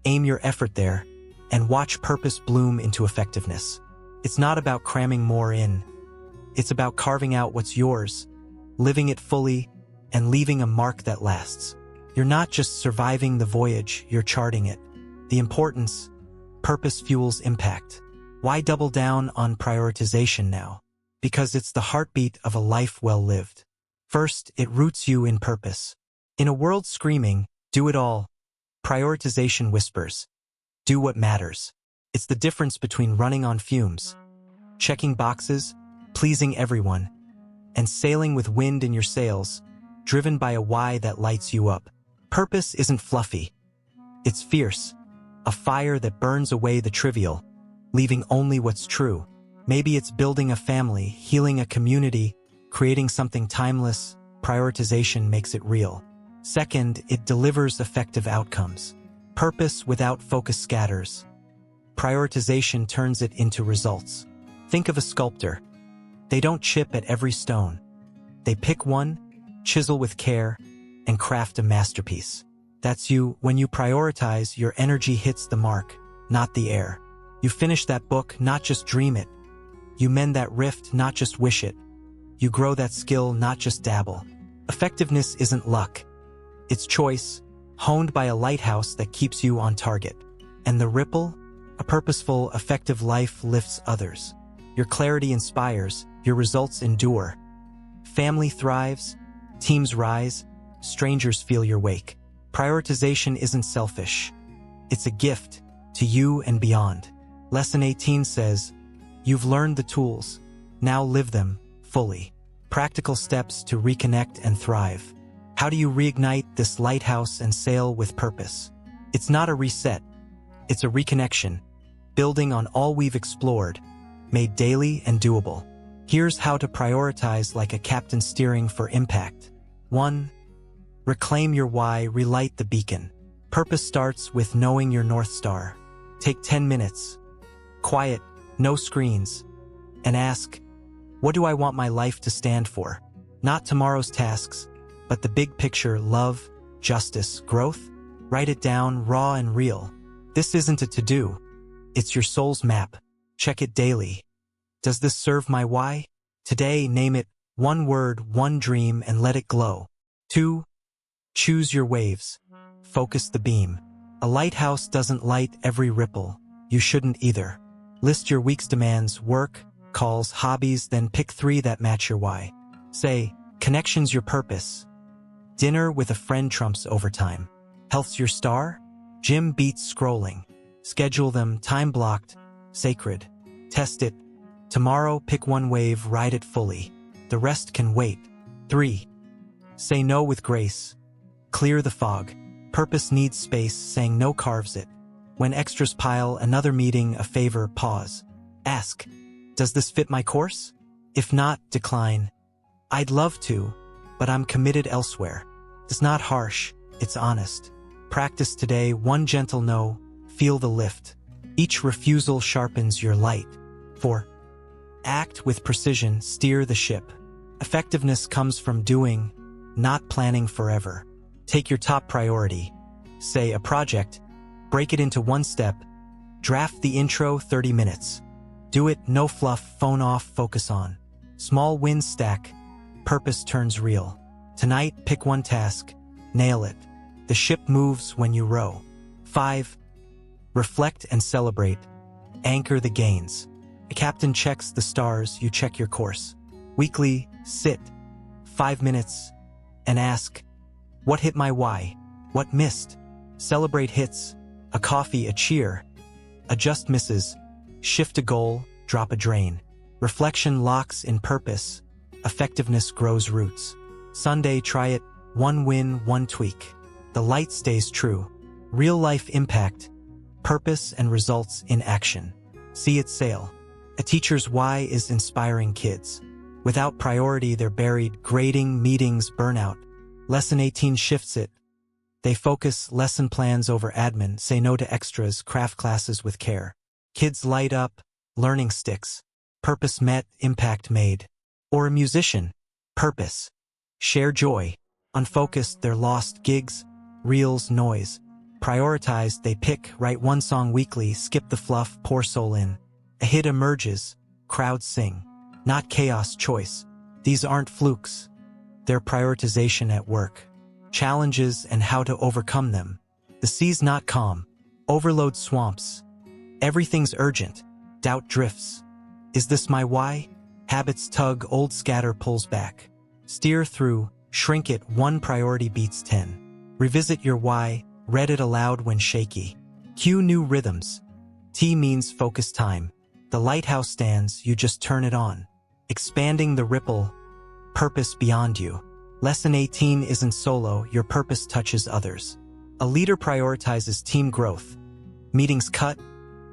aim your effort there, and watch purpose bloom into effectiveness. It's not about cramming more in. It's about carving out what's yours, living it fully, and leaving a mark that lasts. You're not just surviving the voyage, you're charting it. The importance, purpose fuels impact. Why double down on prioritization now? Because it's the heartbeat of a life well lived. First, it roots you in purpose. In a world screaming, do it all, prioritization whispers, do what matters. It's the difference between running on fumes, checking boxes, pleasing everyone, and sailing with wind in your sails, driven by a why that lights you up. Purpose isn't fluffy. It's fierce, a fire that burns away the trivial, leaving only what's true. Maybe it's building a family, healing a community, creating something timeless. Prioritization makes it real. Second, it delivers effective outcomes. Purpose without focus scatters. Prioritization turns it into results. Think of a sculptor. They don't chip at every stone. They pick one, chisel with care, and craft a masterpiece. That's you. When you prioritize, your energy hits the mark, not the air. You finish that book, not just dream it. You mend that rift, not just wish it. You grow that skill, not just dabble. Effectiveness isn't luck. It's choice, honed by a lighthouse that keeps you on target. And the ripple? A purposeful, effective life lifts others. Your clarity inspires, your results endure. Family thrives, teams rise, strangers feel your wake. Prioritization isn't selfish. It's a gift to you and beyond. Lesson 18 says, you've learned the tools, now live them fully. Practical steps to reconnect and thrive. How do you reignite this lighthouse and sail with purpose? It's not a reset. It's a reconnection, building on all we've explored, made daily and doable. Here's how to prioritize like a captain steering for impact. 1. Reclaim your why, relight the beacon. Purpose starts with knowing your North Star. Take 10 minutes. Quiet, no screens. And ask, what do I want my life to stand for? Not tomorrow's tasks, but the big picture: love, justice, growth. Write it down, raw and real. This isn't a to-do. It's your soul's map. Check it daily. Does this serve my why? Today, name it, one word, one dream, and let it glow. 2. Choose your waves. Focus the beam. A lighthouse doesn't light every ripple. You shouldn't either. List your week's demands: work, calls, hobbies, then pick 3 that match your why. Say, connection's your purpose. Dinner with a friend trumps overtime. Health's your star? Gym beats scrolling. Schedule them, time-blocked, sacred. Test it. Tomorrow, pick one wave, ride it fully. The rest can wait. 3. Say no with grace. Clear the fog. Purpose needs space, saying no carves it. When extras pile, another meeting, a favor, pause. Ask, does this fit my course? If not, decline. I'd love to, but I'm committed elsewhere. It's not harsh, it's honest. Practice today, one gentle no, feel the lift. Each refusal sharpens your light. 4. Act with precision, steer the ship. Effectiveness comes from doing, not planning forever. Take your top priority. Say a project, break it into one step. Draft the intro, 30 minutes. Do it, no fluff, phone off, focus on. Small wins stack, purpose turns real. Tonight, pick one task, nail it. The ship moves when you row. 5. Reflect and celebrate. Anchor the gains. A captain checks the stars, you check your course. Weekly, sit, 5 minutes, and ask, what hit my why? What missed? Celebrate hits, a coffee, a cheer. Adjust misses, shift a goal, drop a drain. Reflection locks in purpose. Effectiveness grows roots. Sunday, try it, one win, one tweak. The light stays true. Real life impact, purpose and results in action. See it sail. A teacher's why is inspiring kids. Without priority, they're buried, grading, meetings, burnout. Lesson 18 shifts it. They focus, lesson plans over admin, say no to extras, craft classes with care. Kids light up, learning sticks. Purpose met, impact made. Or a musician, purpose. Share joy. Unfocused, they're lost, gigs, reels, noise. Prioritized, they pick, write one song weekly, skip the fluff, pour soul in. A hit emerges, crowds sing. Not chaos, choice. These aren't flukes. They're prioritization at work. Challenges and how to overcome them. The sea's not calm. Overload swamps. Everything's urgent. Doubt drifts. Is this my why? Habits tug, old scatter pulls back. Steer through, shrink it, one priority beats 10. Revisit your why, read it aloud when shaky. Cue new rhythms. T means focus time. The lighthouse stands, you just turn it on. Expanding the ripple, purpose beyond you. Lesson 18 isn't solo, your purpose touches others. A leader prioritizes team growth. Meetings cut,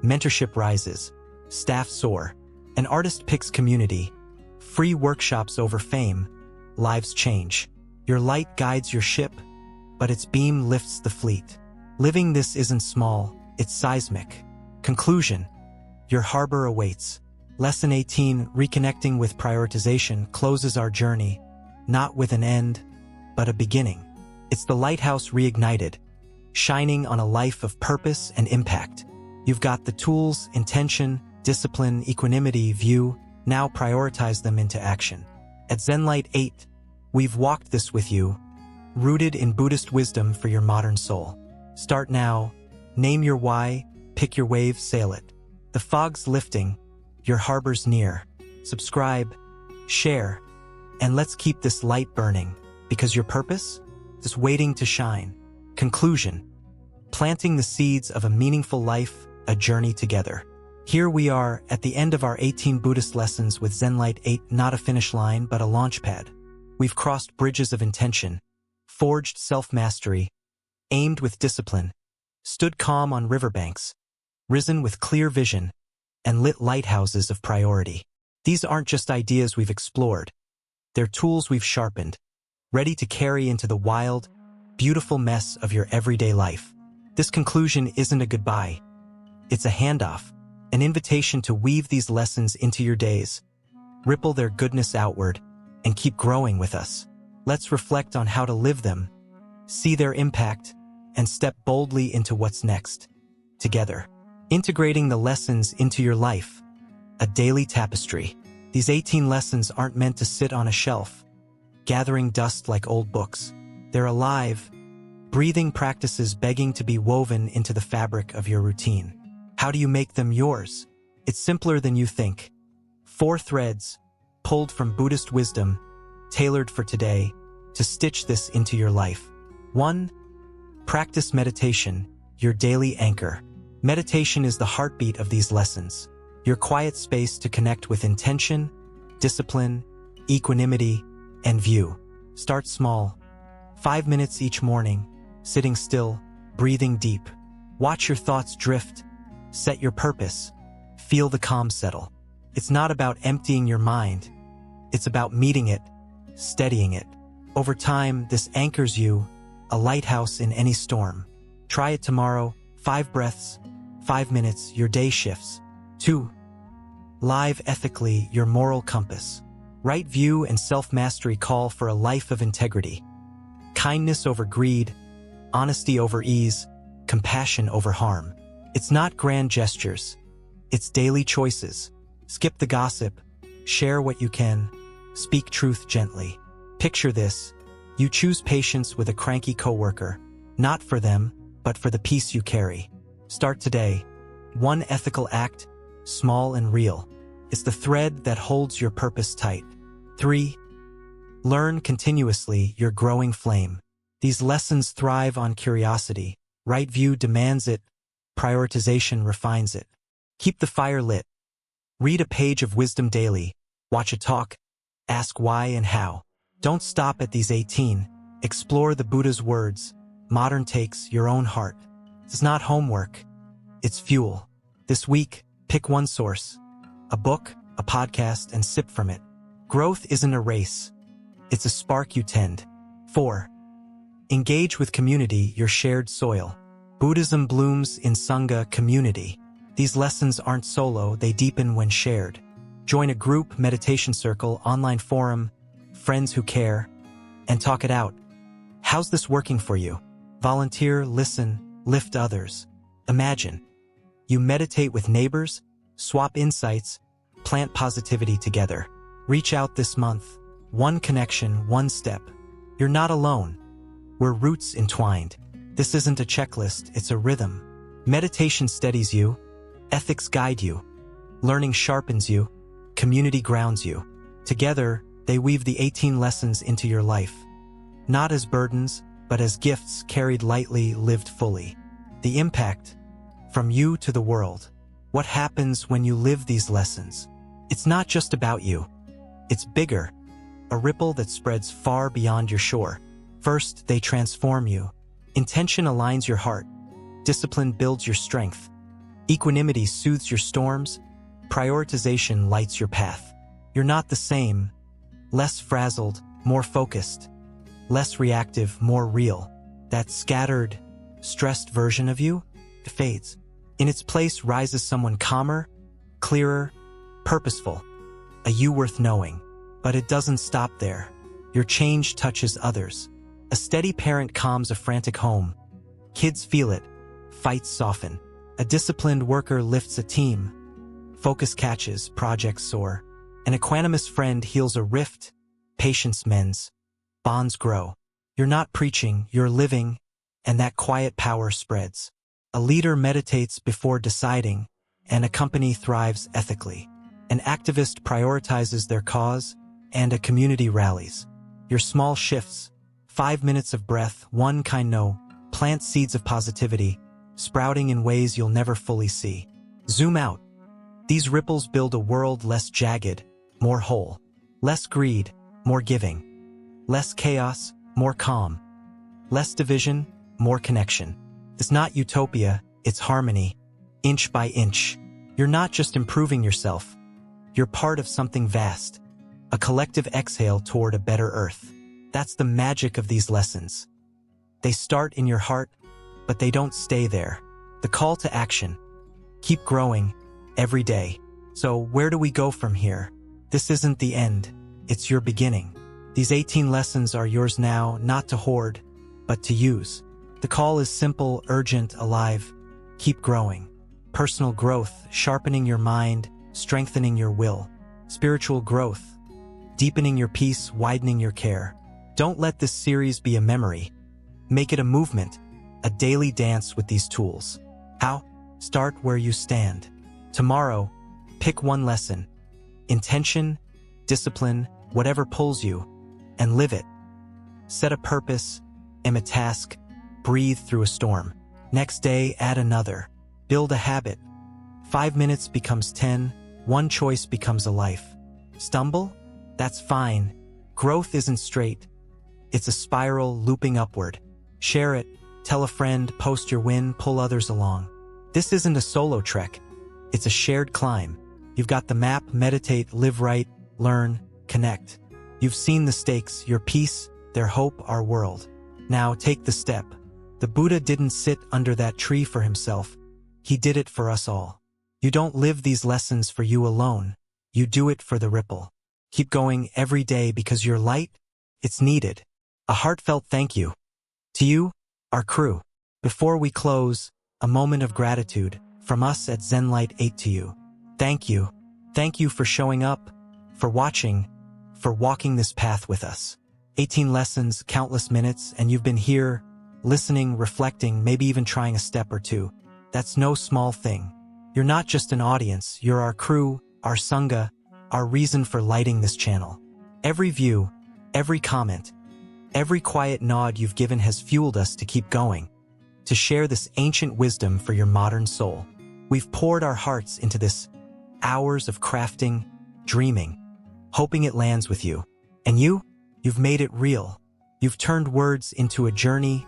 mentorship rises, staff soar. An artist picks community. Free workshops over fame, lives change. Your light guides your ship, but its beam lifts the fleet. Living this isn't small, it's seismic. Conclusion. Your harbor awaits. Lesson 18, Reconnecting with Prioritization, closes our journey, not with an end, but a beginning. It's the Lighthouse reignited, shining on a life of purpose and impact. You've got the tools, intention, discipline, equanimity, view. Now prioritize them into action. At ZenLight 8, we've walked this with you, rooted in Buddhist wisdom for your modern soul. Start now, name your why, pick your wave, sail it. The fog's lifting, your harbor's near. Subscribe, share, and let's keep this light burning, because your purpose is waiting to shine. Conclusion, planting the seeds of a meaningful life, a journey together. Here we are at the end of our 18 Buddhist lessons with ZenLight 8, not a finish line but a launchpad. We've crossed bridges of intention, forged self-mastery, aimed with discipline, stood calm on riverbanks, risen with clear vision, and lit lighthouses of priority. These aren't just ideas we've explored. They're tools we've sharpened, ready to carry into the wild, beautiful mess of your everyday life. This conclusion isn't a goodbye. It's a handoff, an invitation to weave these lessons into your days, ripple their goodness outward, and keep growing with us. Let's reflect on how to live them, see their impact, and step boldly into what's next, together. Integrating the lessons into your life, a daily tapestry. These 18 lessons aren't meant to sit on a shelf, gathering dust like old books. They're alive, breathing practices begging to be woven into the fabric of your routine. How do you make them yours? It's simpler than you think. 4 threads, pulled from Buddhist wisdom, tailored for today, to stitch this into your life. 1. Practice meditation, your daily anchor. Meditation is the heartbeat of these lessons, your quiet space to connect with intention, discipline, equanimity, and view. Start small. 5 minutes each morning, sitting still, breathing deep. Watch your thoughts drift. Set your purpose. Feel the calm settle. It's not about emptying your mind. It's about meeting it, steadying it. Over time, this anchors you, a lighthouse in any storm. Try it tomorrow. 5 breaths, 5 minutes, your day shifts. 2. Live ethically, your moral compass. Right view and self-mastery call for a life of integrity. Kindness over greed, honesty over ease, compassion over harm. It's not grand gestures. It's daily choices. Skip the gossip. Share what you can. Speak truth gently. Picture this. You choose patience with a cranky coworker. Not for them, but for the peace you carry. Start today. 1 ethical act, small and real. It's the thread that holds your purpose tight. 3. Learn continuously, your growing flame. These lessons thrive on curiosity. Right view demands it. Prioritization refines it. Keep the fire lit. Read a page of wisdom daily. Watch a talk. Ask why and how. Don't stop at these 18. Explore the Buddha's words. Modern takes, your own heart. It's not homework. It's fuel. This week, pick one source. A book, a podcast, and sip from it. Growth isn't a race. It's a spark you tend. 4. Engage with community, your shared soil. Buddhism blooms in Sangha, community. These lessons aren't solo, they deepen when shared. Join a group, meditation circle, online forum, friends who care, and talk it out. How's this working for you? Volunteer, listen, lift others. Imagine. You meditate with neighbors, swap insights, plant positivity together. Reach out this month. 1 connection, 1 step. You're not alone. We're roots entwined. This isn't a checklist, it's a rhythm. Meditation steadies you, ethics guide you, learning sharpens you, community grounds you. Together, they weave the 18 lessons into your life. Not as burdens, but as gifts carried lightly, lived fully. The impact, from you to the world. What happens when you live these lessons? It's not just about you. It's bigger, a ripple that spreads far beyond your shore. First, they transform you. Intention aligns your heart. Discipline builds your strength. Equanimity soothes your storms. Prioritization lights your path. You're not the same. Less frazzled, more focused. Less reactive, more real. That scattered, stressed version of you fades. In its place rises someone calmer, clearer, purposeful, a you worth knowing. But it doesn't stop there. Your change touches others. A steady parent calms a frantic home. Kids feel it. Fights soften. A disciplined worker lifts a team. Focus catches, projects soar. An equanimous friend heals a rift. Patience mends. Bonds grow. You're not preaching, you're living, and that quiet power spreads. A leader meditates before deciding, and a company thrives ethically. An activist prioritizes their cause, and a community rallies. Your small shifts, 5 minutes of breath, one kind no, plant seeds of positivity, sprouting in ways you'll never fully see. Zoom out. These ripples build a world less jagged, more whole. Less greed, more giving. Less chaos, more calm. Less division, more connection. It's not utopia, it's harmony, inch by inch. You're not just improving yourself. You're part of something vast. A collective exhale toward a better earth. That's the magic of these lessons. They start in your heart, but they don't stay there. The call to action. Keep growing, every day. So where do we go from here? This isn't the end, it's your beginning. These 18 lessons are yours now, not to hoard, but to use. The call is simple, urgent, alive. Keep growing. Personal growth, sharpening your mind, strengthening your will. Spiritual growth, deepening your peace, widening your care. Don't let this series be a memory. Make it a movement, a daily dance with these tools. How? Start where you stand. Tomorrow, pick one lesson. Intention, discipline, whatever pulls you, and live it. Set a purpose, aim a task, breathe through a storm. Next day, add another. Build a habit. 5 minutes becomes 10, one choice becomes a life. Stumble? That's fine. Growth isn't straight. It's a spiral looping upward. Share it, tell a friend, post your win, pull others along. This isn't a solo trek. It's a shared climb. You've got the map, meditate, live right, learn, connect. You've seen the stakes, your peace, their hope, our world. Now take the step. The Buddha didn't sit under that tree for himself. He did it for us all. You don't live these lessons for you alone. You do it for the ripple. Keep going every day because your light, it's needed. A heartfelt thank you to you, our crew. Before we close, a moment of gratitude from us at ZenLight 8 to you. Thank you. Thank you for showing up, for watching, for walking this path with us. 18 lessons, countless minutes, and you've been here, listening, reflecting, maybe even trying a step or two. That's no small thing. You're not just an audience, you're our crew, our sangha, our reason for lighting this channel. Every view, every comment, every quiet nod you've given has fueled us to keep going, to share this ancient wisdom for your modern soul. We've poured our hearts into this, hours of crafting, dreaming, hoping it lands with you. And you've made it real. You've turned words into a journey,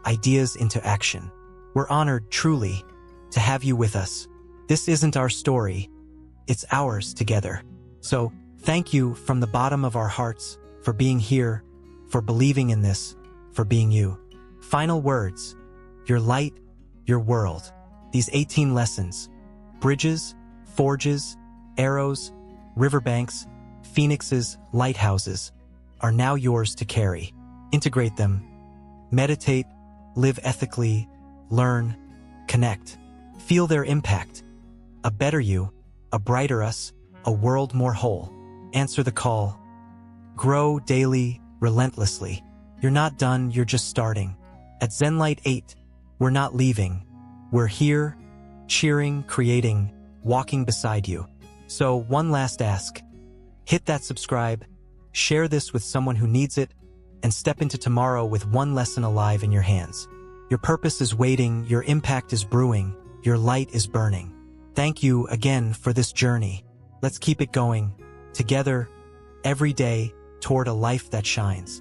ideas into action. We're honored, truly, to have you with us. This isn't our story, it's ours together. So, thank you from the bottom of our hearts for being here, for believing in this, for being you. Final words. Your light, your world. These 18 lessons, bridges, forges, arrows, riverbanks, phoenixes, lighthouses, are now yours to carry. Integrate them. Meditate, live ethically, learn, connect. Feel their impact. A better you, a brighter us, a world more whole. Answer the call. Grow daily, relentlessly. You're not done, you're just starting. At ZenLight 8, we're not leaving. We're here, cheering, creating, walking beside you. So one last ask. Hit that subscribe, share this with someone who needs it, and step into tomorrow with one lesson alive in your hands. Your purpose is waiting, your impact is brewing, your light is burning. Thank you again for this journey. Let's keep it going, together, every day, toward a life that shines.